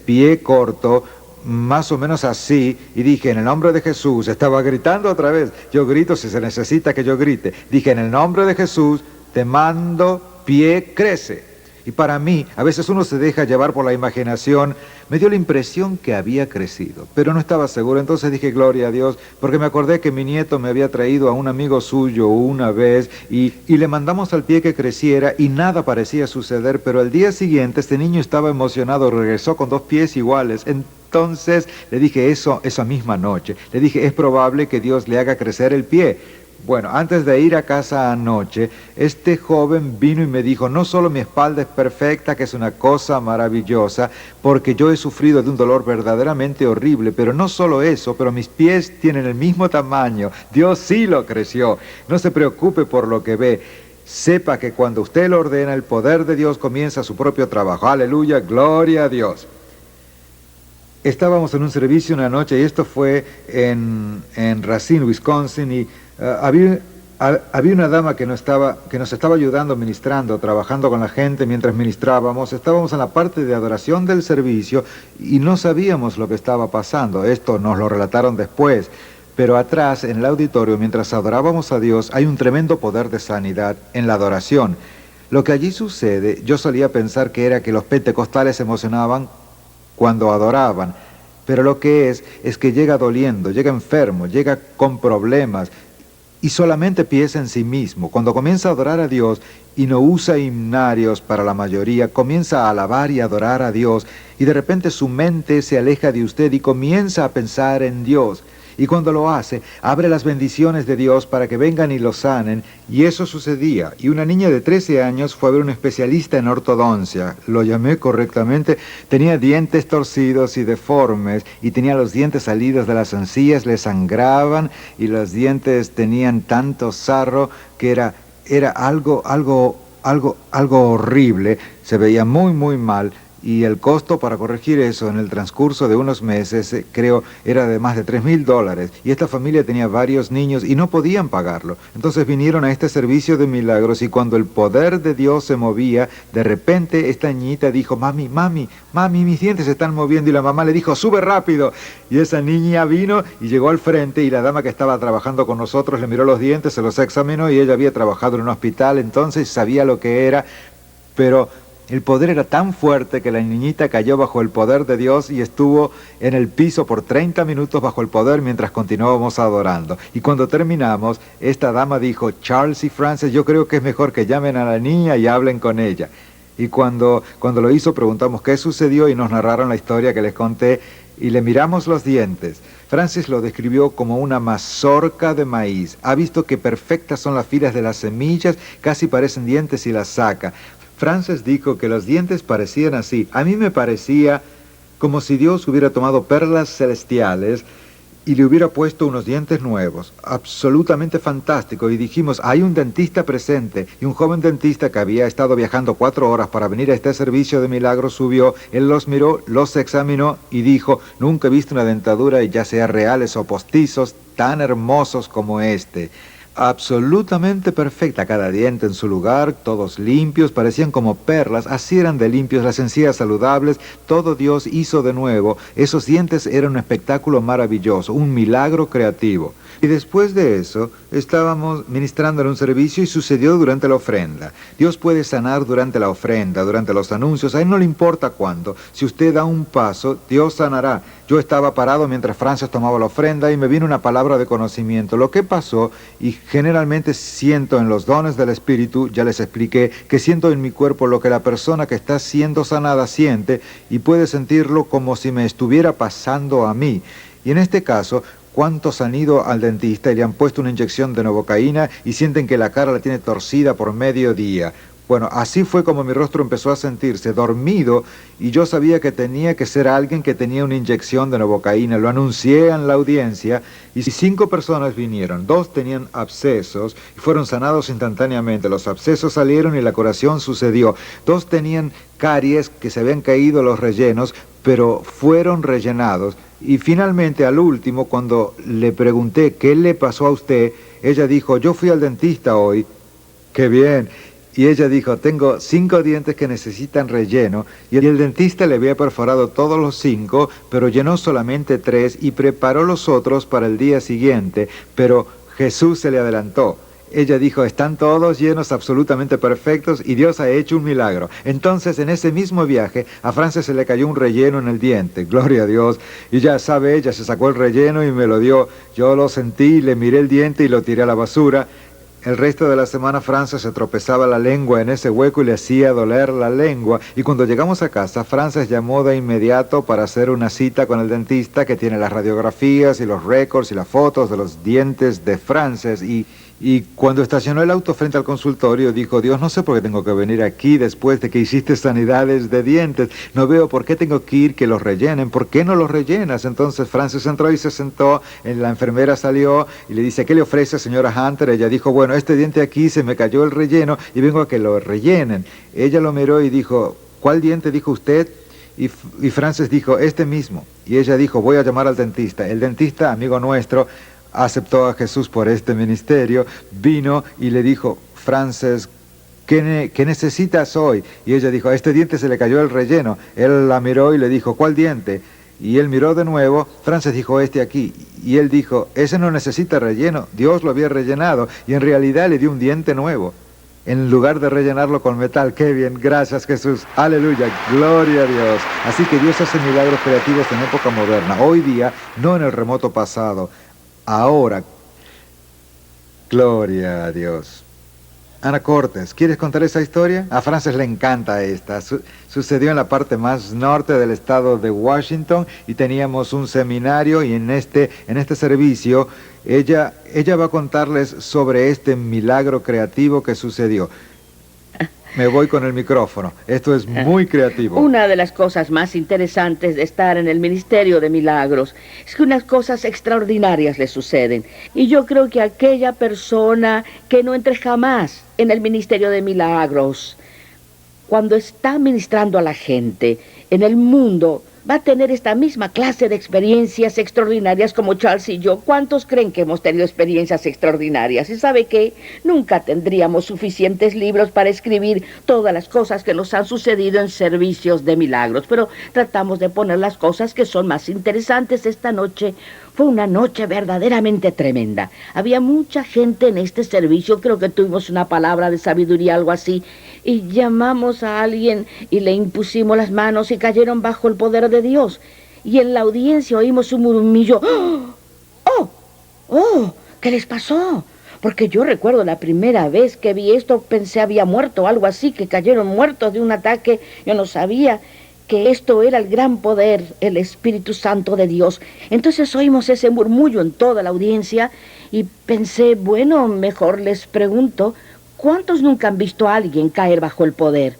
pie corto, más o menos así, y dije, en el nombre de Jesús. Estaba gritando otra vez. Yo grito si se necesita que yo grite. Dije, en el nombre de Jesús, te mando, pie, crece. Y para mí, a veces uno se deja llevar por la imaginación. Me dio la impresión que había crecido, pero no estaba seguro. Entonces dije, gloria a Dios, porque me acordé que mi nieto me había traído a un amigo suyo una vez y le mandamos al pie que creciera y nada parecía suceder, pero al día siguiente este niño estaba emocionado, regresó con 2 pies iguales. Entonces le dije eso esa misma noche. Le dije, es probable que Dios le haga crecer el pie. Bueno, antes de ir a casa anoche, este joven vino y me dijo, no solo mi espalda es perfecta, que es una cosa maravillosa, porque yo he sufrido de un dolor verdaderamente horrible, pero no solo eso, pero mis pies tienen el mismo tamaño. Dios sí lo creció. No se preocupe por lo que ve. Sepa que cuando usted lo ordena, el poder de Dios comienza su propio trabajo. Aleluya, gloria a Dios. Estábamos en un servicio una noche, y esto fue en Racine, Wisconsin, y había una dama que nos estaba ayudando, ministrando, trabajando con la gente mientras ministrábamos. Estábamos en la parte de adoración del servicio y no sabíamos lo que estaba pasando. Esto nos lo relataron después. Pero atrás, en el auditorio, mientras adorábamos a Dios, hay un tremendo poder de sanidad en la adoración. Lo que allí sucede, yo solía pensar que era que los pentecostales se emocionaban cuando adoraban, pero lo que es que llega doliendo, llega enfermo, llega con problemas, y solamente piensa en sí mismo. Cuando comienza a adorar a Dios y no usa himnarios para la mayoría, comienza a alabar y adorar a Dios, y de repente su mente se aleja de usted y comienza a pensar en Dios. Y cuando lo hace, abre las bendiciones de Dios para que vengan y lo sanen, y eso sucedía. Y una niña de 13 años fue a ver un especialista en ortodoncia, lo llamé correctamente. Tenía dientes torcidos y deformes, y tenía los dientes salidos de las encías, le sangraban, y los dientes tenían tanto sarro que era algo horrible. Se veía muy, muy mal. Y el costo para corregir eso en el transcurso de unos meses, creo, era de más de $3,000. Y esta familia tenía varios niños y no podían pagarlo. Entonces vinieron a este servicio de milagros, y cuando el poder de Dios se movía, de repente esta niñita dijo, mami, mis dientes se están moviendo. Y la mamá le dijo, sube rápido. Y esa niña vino y llegó al frente, y la dama que estaba trabajando con nosotros le miró los dientes, se los examinó, y ella había trabajado en un hospital, entonces sabía lo que era, pero el poder era tan fuerte que la niñita cayó bajo el poder de Dios y estuvo en el piso por 30 minutos bajo el poder mientras continuábamos adorando. Y cuando terminamos, esta dama dijo, Charles y Frances, yo creo que es mejor que llamen a la niña y hablen con ella. Y cuando lo hizo, preguntamos qué sucedió y nos narraron la historia que les conté, y le miramos los dientes. Frances lo describió como una mazorca de maíz. Ha visto que perfectas son las filas de las semillas, casi parecen dientes si las saca. Frances dijo que los dientes parecían así. A mí me parecía como si Dios hubiera tomado perlas celestiales y le hubiera puesto unos dientes nuevos. Absolutamente fantástico. Y dijimos, hay un dentista presente. Y un joven dentista que había estado viajando 4 horas para venir a este servicio de milagros subió. Él los miró, los examinó y dijo, nunca he visto una dentadura, ya sea reales o postizos, tan hermosos como este. Absolutamente perfecta, cada diente en su lugar, todos limpios, parecían como perlas, así eran de limpios, las encías saludables, todo Dios hizo de nuevo. Esos dientes eran un espectáculo maravilloso, un milagro creativo. Y después de eso, estábamos ministrando en un servicio y sucedió durante la ofrenda. Dios puede sanar durante la ofrenda, durante los anuncios, a Él no le importa cuándo. Si usted da un paso, Dios sanará. Yo estaba parado mientras Frances tomaba la ofrenda y me vino una palabra de conocimiento. Lo que pasó, y generalmente siento en los dones del Espíritu, ya les expliqué, que siento en mi cuerpo lo que la persona que está siendo sanada siente, y puede sentirlo como si me estuviera pasando a mí. Y en este caso, ¿cuántos han ido al dentista y le han puesto una inyección de novocaína y sienten que la cara la tiene torcida por medio día? Bueno, así fue como mi rostro empezó a sentirse dormido y yo sabía que tenía que ser alguien que tenía una inyección de novocaína. Lo anuncié en la audiencia y 5 personas vinieron. 2 tenían abscesos y fueron sanados instantáneamente. Los abscesos salieron y la curación sucedió. 2 tenían caries que se habían caído los rellenos, pero fueron rellenados. Y finalmente, al último, cuando le pregunté qué le pasó a usted, ella dijo, yo fui al dentista hoy. ¡Qué bien! Y ella dijo, tengo 5 dientes que necesitan relleno, y el dentista le había perforado todos los 5, pero llenó solamente 3 y preparó los otros para el día siguiente, pero Jesús se le adelantó. Ella dijo, están todos llenos, absolutamente perfectos, y Dios ha hecho un milagro. Entonces, en ese mismo viaje, a Frances se le cayó un relleno en el diente, gloria a Dios, y ya sabe, ella se sacó el relleno y me lo dio. Yo lo sentí, le miré el diente y lo tiré a la basura. El resto de la semana Frances se tropezaba la lengua en ese hueco y le hacía doler la lengua. Y cuando llegamos a casa, Frances llamó de inmediato para hacer una cita con el dentista que tiene las radiografías y los récords y las fotos de los dientes de Frances. Y cuando estacionó el auto frente al consultorio, dijo, Dios, no sé por qué tengo que venir aquí después de que hiciste sanidades de dientes. No veo por qué tengo que ir que los rellenen. ¿Por qué no los rellenas? Entonces Frances entró y se sentó. La enfermera salió y le dice, ¿qué le ofrece, señora Hunter? Ella dijo, bueno, este diente aquí se me cayó el relleno y vengo a que lo rellenen. Ella lo miró y dijo, ¿cuál diente dijo usted? Y Frances dijo, este mismo. Y ella dijo, voy a llamar al dentista. El dentista, amigo nuestro, aceptó a Jesús por este ministerio, vino y le dijo, Frances, ¿qué necesitas hoy? Y ella dijo, a este diente se le cayó el relleno. Él la miró y le dijo, ¿cuál diente? Y él miró de nuevo, Frances dijo, este aquí. Y él dijo, ese no necesita relleno, Dios lo había rellenado y en realidad le dio un diente nuevo. En lugar de rellenarlo con metal. ¡Qué bien! Gracias, Jesús. ¡Aleluya! ¡Gloria a Dios! Así que Dios hace milagros creativos en época moderna. Hoy día, no en el remoto pasado. Ahora, gloria a Dios. Ana Cortes, ¿quieres contar esa historia? A Frances le encanta esta. Sucedió en la parte más norte del estado de Washington y teníamos un seminario y en este servicio ella va a contarles sobre este milagro creativo que sucedió. Me voy con el micrófono. Esto es muy creativo. Una de las cosas más interesantes de estar en el Ministerio de Milagros es que unas cosas extraordinarias le suceden. Y yo creo que aquella persona que no entre jamás en el Ministerio de Milagros, cuando está ministrando a la gente en el mundo, va a tener esta misma clase de experiencias extraordinarias como Charles y yo. ¿Cuántos creen que hemos tenido experiencias extraordinarias? Y sabe que nunca tendríamos suficientes libros para escribir todas las cosas que nos han sucedido en servicios de milagros, pero tratamos de poner las cosas que son más interesantes. Esta noche fue una noche verdaderamente tremenda. Había mucha gente en este servicio, creo que tuvimos una palabra de sabiduría, algo así, y llamamos a alguien y le impusimos las manos y cayeron bajo el poder de Dios. Y en la audiencia oímos un murmullo. ¡Oh! ¿Qué les pasó? Porque yo recuerdo la primera vez que vi esto, pensé había muerto, algo así, que cayeron muertos de un ataque. Yo no sabía que esto era el gran poder, el Espíritu Santo de Dios. Entonces oímos ese murmullo en toda la audiencia y pensé, bueno, mejor les pregunto, ¿cuántos nunca han visto a alguien caer bajo el poder?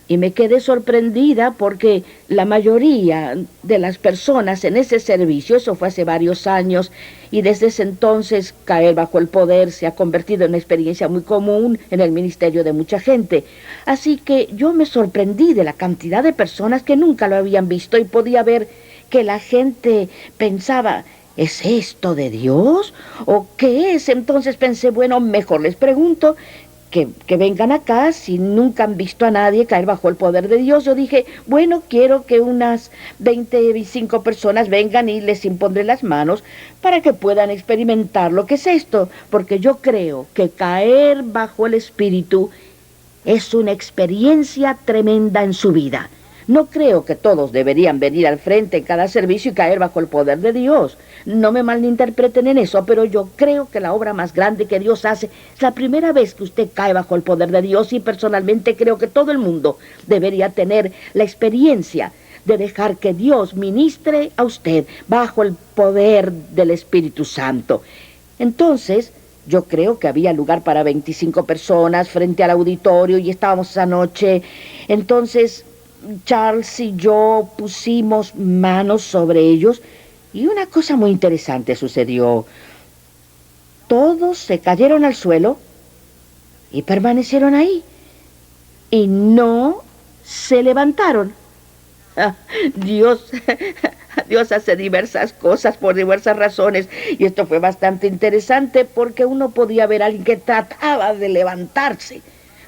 Y me quedé sorprendida porque la mayoría de las personas en ese servicio, eso fue hace varios años, y desde ese entonces caer bajo el poder se ha convertido en una experiencia muy común en el ministerio de mucha gente. Así que yo me sorprendí de la cantidad de personas que nunca lo habían visto y podía ver que la gente pensaba, ¿es esto de Dios? ¿O qué es? Entonces pensé, bueno, mejor les pregunto, que vengan acá si nunca han visto a nadie caer bajo el poder de Dios. Yo dije, bueno, quiero que unas 25 personas vengan y les impondré las manos para que puedan experimentar lo que es esto, porque yo creo que caer bajo el Espíritu es una experiencia tremenda en su vida. No creo que todos deberían venir al frente en cada servicio y caer bajo el poder de Dios. No me malinterpreten en eso, pero yo creo que la obra más grande que Dios hace es la primera vez que usted cae bajo el poder de Dios, y personalmente creo que todo el mundo debería tener la experiencia de dejar que Dios ministre a usted bajo el poder del Espíritu Santo. Entonces, Yo creo que había lugar para 25 personas frente al auditorio y estábamos esa noche. Entonces, Charles y yo pusimos manos sobre ellos y una cosa muy interesante sucedió. Todos se cayeron al suelo y permanecieron ahí y no se levantaron. Ah, Dios, Dios hace diversas cosas por diversas razones y esto fue bastante interesante porque uno podía ver a alguien que trataba de levantarse,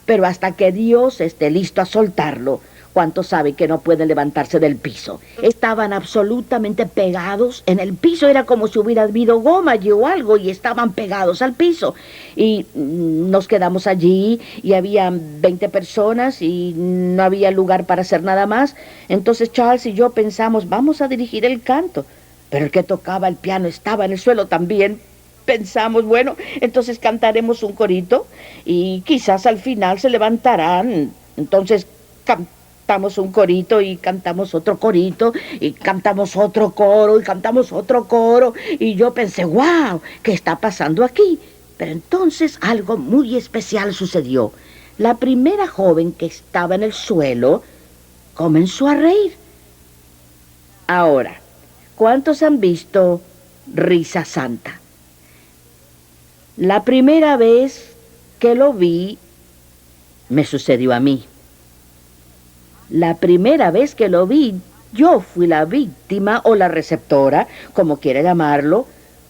pero hasta que Dios esté listo a soltarlo, ¿cuántos saben que no pueden levantarse del piso? Estaban absolutamente pegados en el piso, era como si hubiera habido goma allí o algo y estaban pegados al piso. Y nos quedamos allí y había 20 personas y no había lugar para hacer nada más. Entonces Charles y yo pensamos, vamos a dirigir el canto. Pero el que tocaba el piano estaba en el suelo también. Pensamos, bueno, entonces cantaremos un corito y quizás al final se levantarán. Entonces cantamos un corito y cantamos otro corito y cantamos otro coro y cantamos otro coro y yo pensé, wow, ¿qué está pasando aquí? Pero entonces algo muy especial sucedió. La primera joven que estaba en el suelo comenzó a reír. Ahora, ¿cuántos han visto Risa Santa? La primera vez que lo vi me sucedió a mí. La primera vez que lo vi, yo fui la víctima o la receptora, como quiera llamarlo.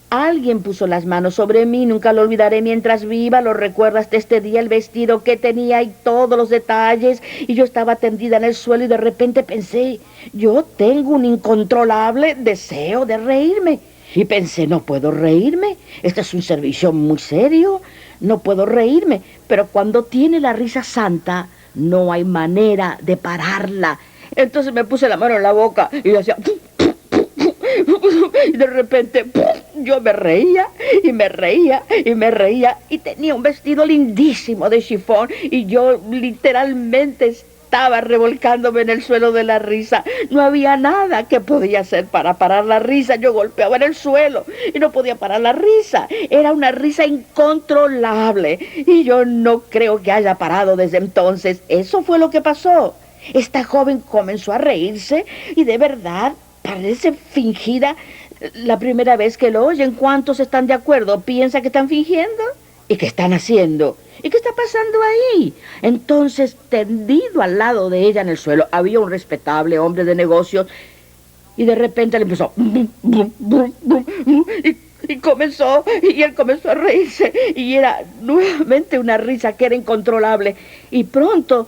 Alguien puso las manos sobre mí, nunca lo olvidaré mientras viva, lo recuerdo hasta este día, el vestido que tenía y todos los detalles, y yo estaba tendida en el suelo y de repente pensé, yo tengo un incontrolable deseo de reírme. Y pensé, no puedo reírme, este es un servicio muy serio, no puedo reírme, pero cuando tiene la risa santa, no hay manera de pararla. Entonces me puse la mano en la boca y decía... Y de repente yo me reía y me reía y me reía y tenía un vestido lindísimo de chifón y yo literalmente estaba revolcándome en el suelo de la risa. No había nada que podía hacer para parar la risa. Yo golpeaba en el suelo y no podía parar la risa. Era una risa incontrolable y yo no creo que haya parado desde entonces. Eso fue lo que pasó. Esta joven comenzó a reírse y de verdad parece fingida. La primera vez que lo oyen, ¿cuántos están de acuerdo? ¿Piensa que están fingiendo? ¿Y qué están haciendo? ¿Y qué está pasando ahí? Entonces, tendido al lado de ella en el suelo, había un respetable hombre de negocios y de repente le empezó... Y comenzó, y él comenzó a reírse y era nuevamente una risa que era incontrolable. Y pronto,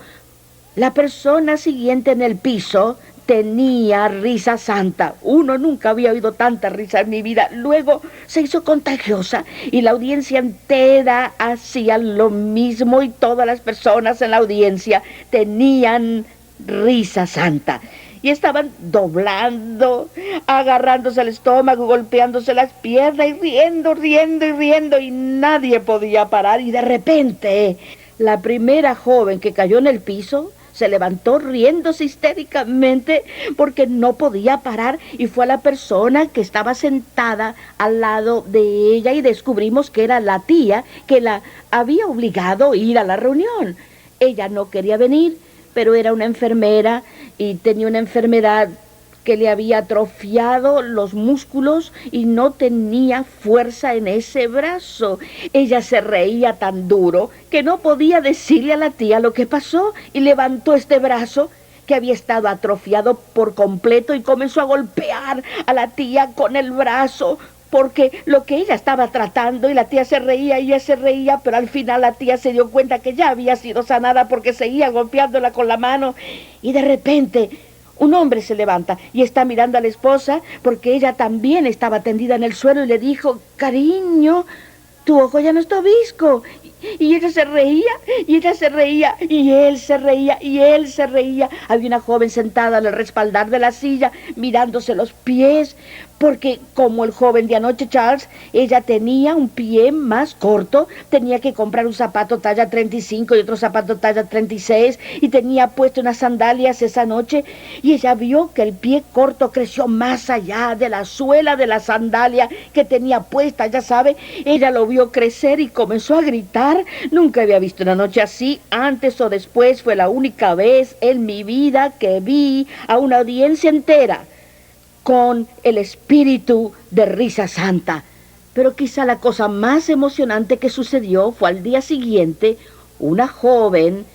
la persona siguiente en el piso tenía risa santa. Uno nunca había oído tanta risa en mi vida. Luego se hizo contagiosa y la audiencia entera hacía lo mismo y todas las personas en la audiencia tenían risa santa. Y estaban doblando, agarrándose el estómago, golpeándose las piernas y riendo, riendo y riendo y nadie podía parar. Y de repente, la primera joven que cayó en el piso se levantó riéndose histéricamente porque no podía parar y fue a la persona que estaba sentada al lado de ella y descubrimos que era la tía que la había obligado a ir a la reunión. Ella no quería venir, pero era una enfermera y tenía una enfermedad que le había atrofiado los músculos y no tenía fuerza en ese brazo. Ella se reía tan duro que no podía decirle a la tía lo que pasó y levantó este brazo que había estado atrofiado por completo y comenzó a golpear a la tía con el brazo porque lo que ella estaba tratando y la tía se reía y ella se reía, pero al final la tía se dio cuenta que ya había sido sanada porque seguía golpeándola con la mano y de repente un hombre se levanta y está mirando a la esposa porque ella también estaba tendida en el suelo y le dijo, cariño, tu ojo ya no está visco. Y ella se reía, y ella se reía, y él se reía, y él se reía. Había una joven sentada en el respaldar de la silla, mirándose los pies, porque como el joven de anoche, Charles, ella tenía un pie más corto, tenía que comprar un zapato talla 35 y otro zapato talla 36 y tenía puesto unas sandalias esa noche y ella vio que el pie corto creció más allá de la suela de la sandalia que tenía puesta, ya sabe, ella lo vio crecer y comenzó a gritar. Nunca había visto una noche así, antes o después, fue la única vez en mi vida que vi a una audiencia entera con el espíritu de risa santa. Pero quizá la cosa más emocionante que sucedió fue al día siguiente. Una joven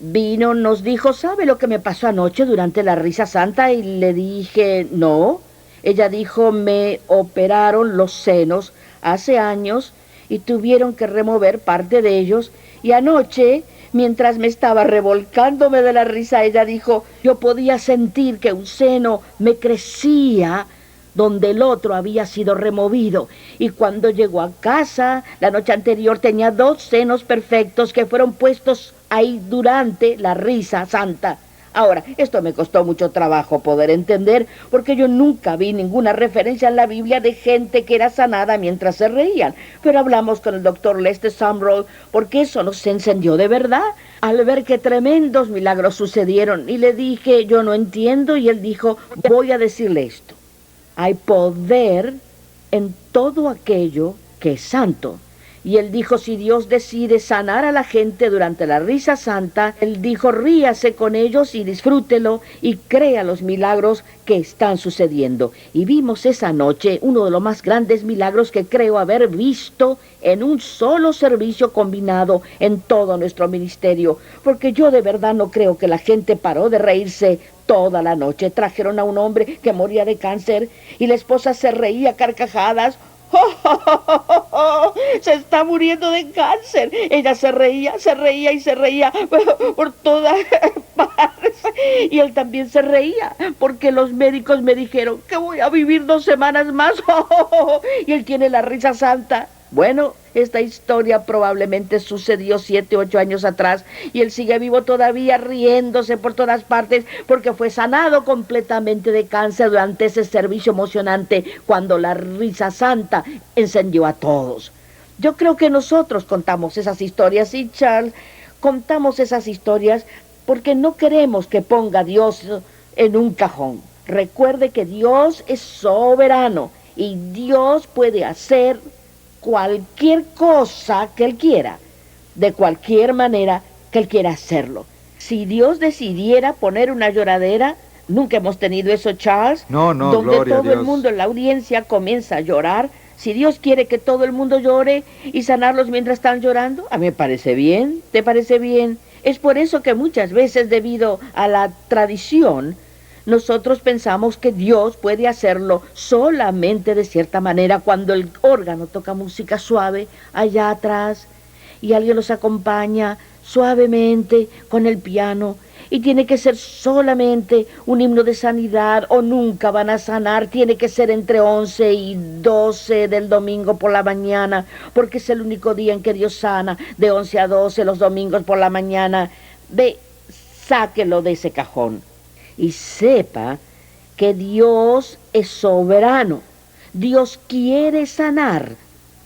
vino, nos dijo, ¿sabe lo que me pasó anoche durante la risa santa? Y le dije, no. Ella dijo, me operaron los senos hace años y tuvieron que remover parte de ellos. Y anoche, mientras me estaba revolcándome de la risa, ella dijo, yo podía sentir que un seno me crecía donde el otro había sido removido. Y cuando llegó a casa, la noche anterior tenía 2 senos perfectos que fueron puestos ahí durante la risa santa. Ahora, esto me costó mucho trabajo poder entender, porque yo nunca vi ninguna referencia en la Biblia de gente que era sanada mientras se reían. Pero hablamos con el doctor Lester Sumrall, porque eso nos encendió de verdad, al ver que tremendos milagros sucedieron. Y le dije, yo no entiendo, y él dijo, voy a decirle esto. Hay poder en todo aquello que es santo. Y él dijo, si Dios decide sanar a la gente durante la risa santa, él dijo, ríase con ellos y disfrútelo y crea los milagros que están sucediendo. Y vimos esa noche uno de los más grandes milagros que creo haber visto en un solo servicio combinado en todo nuestro ministerio. Porque yo de verdad no creo que la gente paró de reírse toda la noche. Trajeron a un hombre que moría de cáncer y la esposa se reía a carcajadas. Se está muriendo de cáncer. Ella se reía y se reía por todas partes. Y él también se reía, porque los médicos me dijeron que voy a vivir 2 semanas más. Y él tiene la risa santa. Bueno, esta historia probablemente sucedió 7 u 8 años atrás y él sigue vivo todavía, riéndose por todas partes porque fue sanado completamente de cáncer durante ese servicio emocionante cuando la risa santa encendió a todos. Yo creo que nosotros contamos esas historias y Charles, contamos esas historias porque no queremos que ponga a Dios en un cajón. Recuerde que Dios es soberano y Dios puede hacer cualquier cosa que Él quiera, de cualquier manera que Él quiera hacerlo. Si Dios decidiera poner una lloradera, nunca hemos tenido eso, Charles, donde todo el mundo en la audiencia comienza a llorar. Si Dios quiere que todo el mundo llore y sanarlos mientras están llorando, a mí me parece bien, ¿te parece bien? Es por eso que muchas veces, debido a la tradición, nosotros pensamos que Dios puede hacerlo solamente de cierta manera cuando el órgano toca música suave allá atrás y alguien los acompaña suavemente con el piano y tiene que ser solamente un himno de sanidad o nunca van a sanar, tiene que ser entre 11 y 12 del domingo por la mañana porque es el único día en que Dios sana, de 11 a 12 los domingos por la mañana. Sáquelo de ese cajón. Y sepa que Dios es soberano. Dios quiere sanar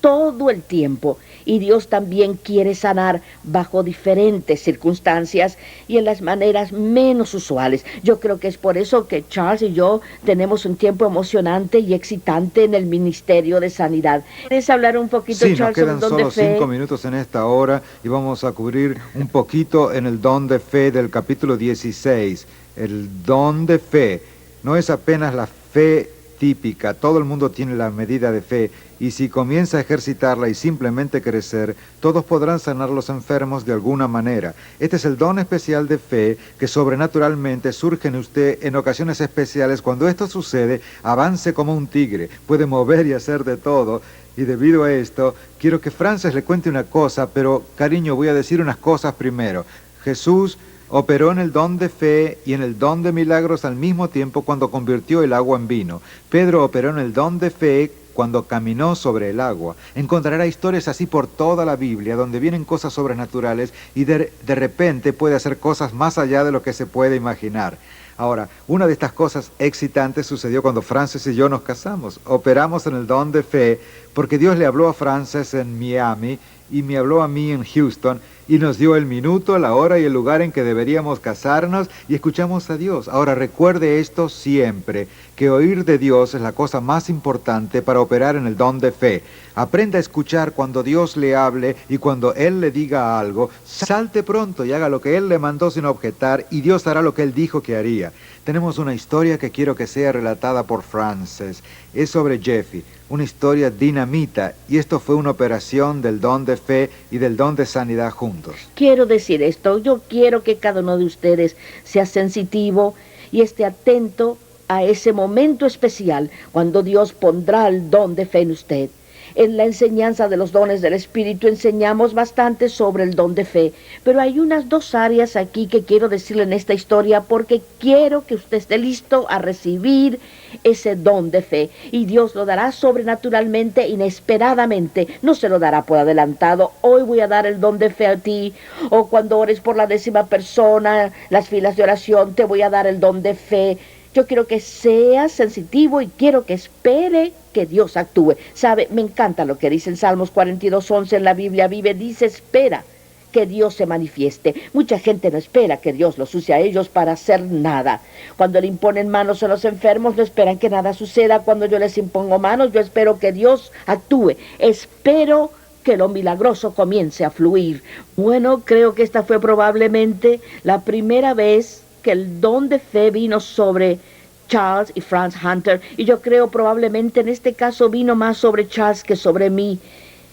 todo el tiempo y Dios también quiere sanar bajo diferentes circunstancias y en las maneras menos usuales. Yo creo que es por eso que Charles y yo tenemos un tiempo emocionante y excitante en el Ministerio de Sanidad. ¿Quieres hablar un poquito, sí, Charles, sobre el don de fe? Sí, nos quedan solo 5 minutos minutos en esta hora y vamos a cubrir un poquito en el don de fe del capítulo 16. El don de fe no es apenas la fe típica, todo el mundo tiene la medida de fe y si comienza a ejercitarla y simplemente crecer, todos podrán sanar los enfermos de alguna manera. Este es el don especial de fe que sobrenaturalmente surge en usted en ocasiones especiales. Cuando esto sucede, avance como un tigre, puede mover y hacer de todo. Y debido a esto, quiero que Frances le cuente una cosa, pero cariño, voy a decir unas cosas primero. Jesús operó en el don de fe y en el don de milagros al mismo tiempo cuando convirtió el agua en vino. Pedro operó en el don de fe cuando caminó sobre el agua. Encontrará historias así por toda la Biblia, donde vienen cosas sobrenaturales y de repente puede hacer cosas más allá de lo que se puede imaginar. Ahora, una de estas cosas excitantes sucedió cuando Frances y yo nos casamos. Operamos en el don de fe porque Dios le habló a Frances en Miami y me habló a mí en Houston y nos dio el minuto, la hora y el lugar en que deberíamos casarnos y escuchamos a Dios. Ahora, recuerde esto siempre, que oír de Dios es la cosa más importante para operar en el don de fe. Aprenda a escuchar cuando Dios le hable y cuando Él le diga algo, salte pronto y haga lo que Él le mandó sin objetar y Dios hará lo que Él dijo que haría. Tenemos una historia que quiero que sea relatada por Frances. Es sobre Jeffy, una historia dinamita, y esto fue una operación del don de fe y del don de sanidad juntos. Quiero decir esto, yo quiero que cada uno de ustedes sea sensitivo y esté atento a ese momento especial cuando Dios pondrá el don de fe en usted. En la enseñanza de los dones del Espíritu enseñamos bastante sobre el don de fe, pero hay unas dos áreas aquí que quiero decirle en esta historia porque quiero que usted esté listo a recibir ese don de fe y Dios lo dará sobrenaturalmente, inesperadamente, no se lo dará por adelantado. Hoy voy a dar el don de fe a ti, o cuando ores por la 10ª persona, las filas de oración, te voy a dar el don de fe. Yo quiero que sea sensitivo y quiero que espere que Dios actúe. ¿Sabe? Me encanta lo que dice en Salmos 42:11 en la Biblia Vive. Dice, espera que Dios se manifieste. Mucha gente no espera que Dios los use a ellos para hacer nada. Cuando le imponen manos a los enfermos, no esperan que nada suceda. Cuando yo les impongo manos, yo espero que Dios actúe. Espero que lo milagroso comience a fluir. Bueno, creo que esta fue probablemente la primera vez que el don de fe vino sobre Charles y Franz Hunter, y yo creo probablemente en este caso vino más sobre Charles que sobre mí.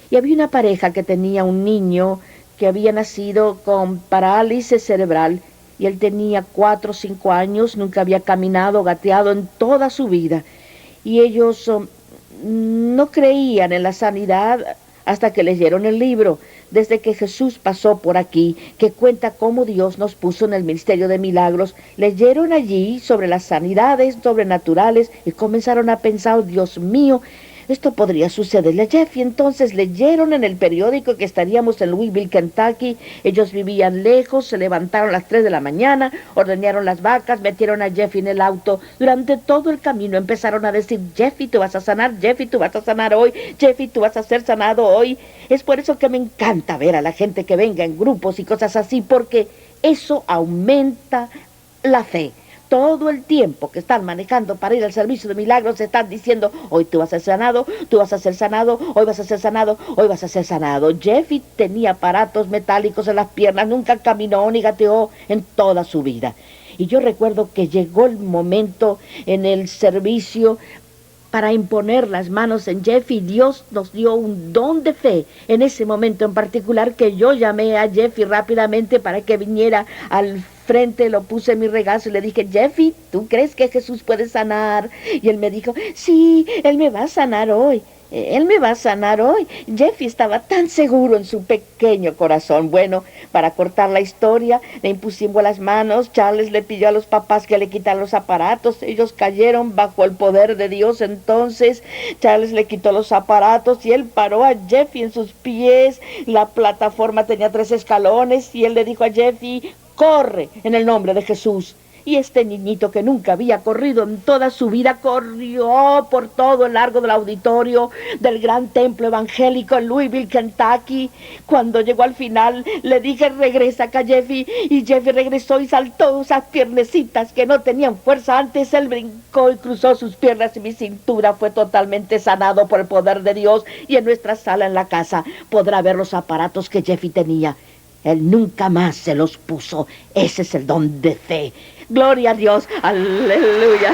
Y había una pareja que tenía un niño que había nacido con parálisis cerebral, y él tenía 4 o 5 años, nunca había caminado, gateado en toda su vida. Y ellos no creían en la sanidad hasta que leyeron el libro, desde que Jesús pasó por aquí, que cuenta cómo Dios nos puso en el ministerio de milagros. Leyeron allí sobre las sanidades sobrenaturales y comenzaron a pensar, oh, Dios mío, esto podría sucederle a Jeffy. Entonces leyeron en el periódico que estaríamos en Louisville, Kentucky. Ellos vivían lejos, se levantaron a las 3 de la mañana, ordeñaron las vacas, metieron a Jeffy en el auto. Durante todo el camino empezaron a decir, Jeffy, tú vas a sanar, Jeffy, tú vas a sanar hoy, Jeffy, tú vas a ser sanado hoy. Es por eso que me encanta ver a la gente que venga en grupos y cosas así, porque eso aumenta la fe. Todo el tiempo que están manejando para ir al servicio de milagros están diciendo, hoy tú vas a ser sanado, tú vas a ser sanado, hoy vas a ser sanado, hoy vas a ser sanado. Jeffy tenía aparatos metálicos en las piernas, nunca caminó ni gateó en toda su vida. Y yo recuerdo que llegó el momento en el servicio para imponer las manos en Jeffy. Dios nos dio un don de fe en ese momento en particular, que yo llamé a Jeffy rápidamente para que viniera al frente, lo puse en mi regazo y le dije, Jeffy, ¿tú crees que Jesús puede sanar? Y él me dijo, sí, Él me va a sanar hoy. Él me va a sanar hoy. Jeffy estaba tan seguro en su pequeño corazón. Bueno, para cortar la historia, le impusimos las manos. Charles le pidió a los papás que le quitaran los aparatos. Ellos cayeron bajo el poder de Dios. Entonces, Charles le quitó los aparatos y él paró a Jeffy en sus pies. La plataforma tenía 3 escalones y él le dijo a Jeffy, corre en el nombre de Jesús. Y este niñito que nunca había corrido en toda su vida, corrió por todo el largo del auditorio del gran templo evangélico en Louisville, Kentucky. Cuando llegó al final, le dije, regresa acá, Jeffy. Y Jeffy regresó y saltó esas piernecitas que no tenían fuerza antes. Él brincó y cruzó sus piernas y mi cintura fue totalmente sanado por el poder de Dios. Y en nuestra sala en la casa podrá ver los aparatos que Jeffy tenía. Él nunca más se los puso. Ese es el don de fe. Gloria a Dios. Aleluya.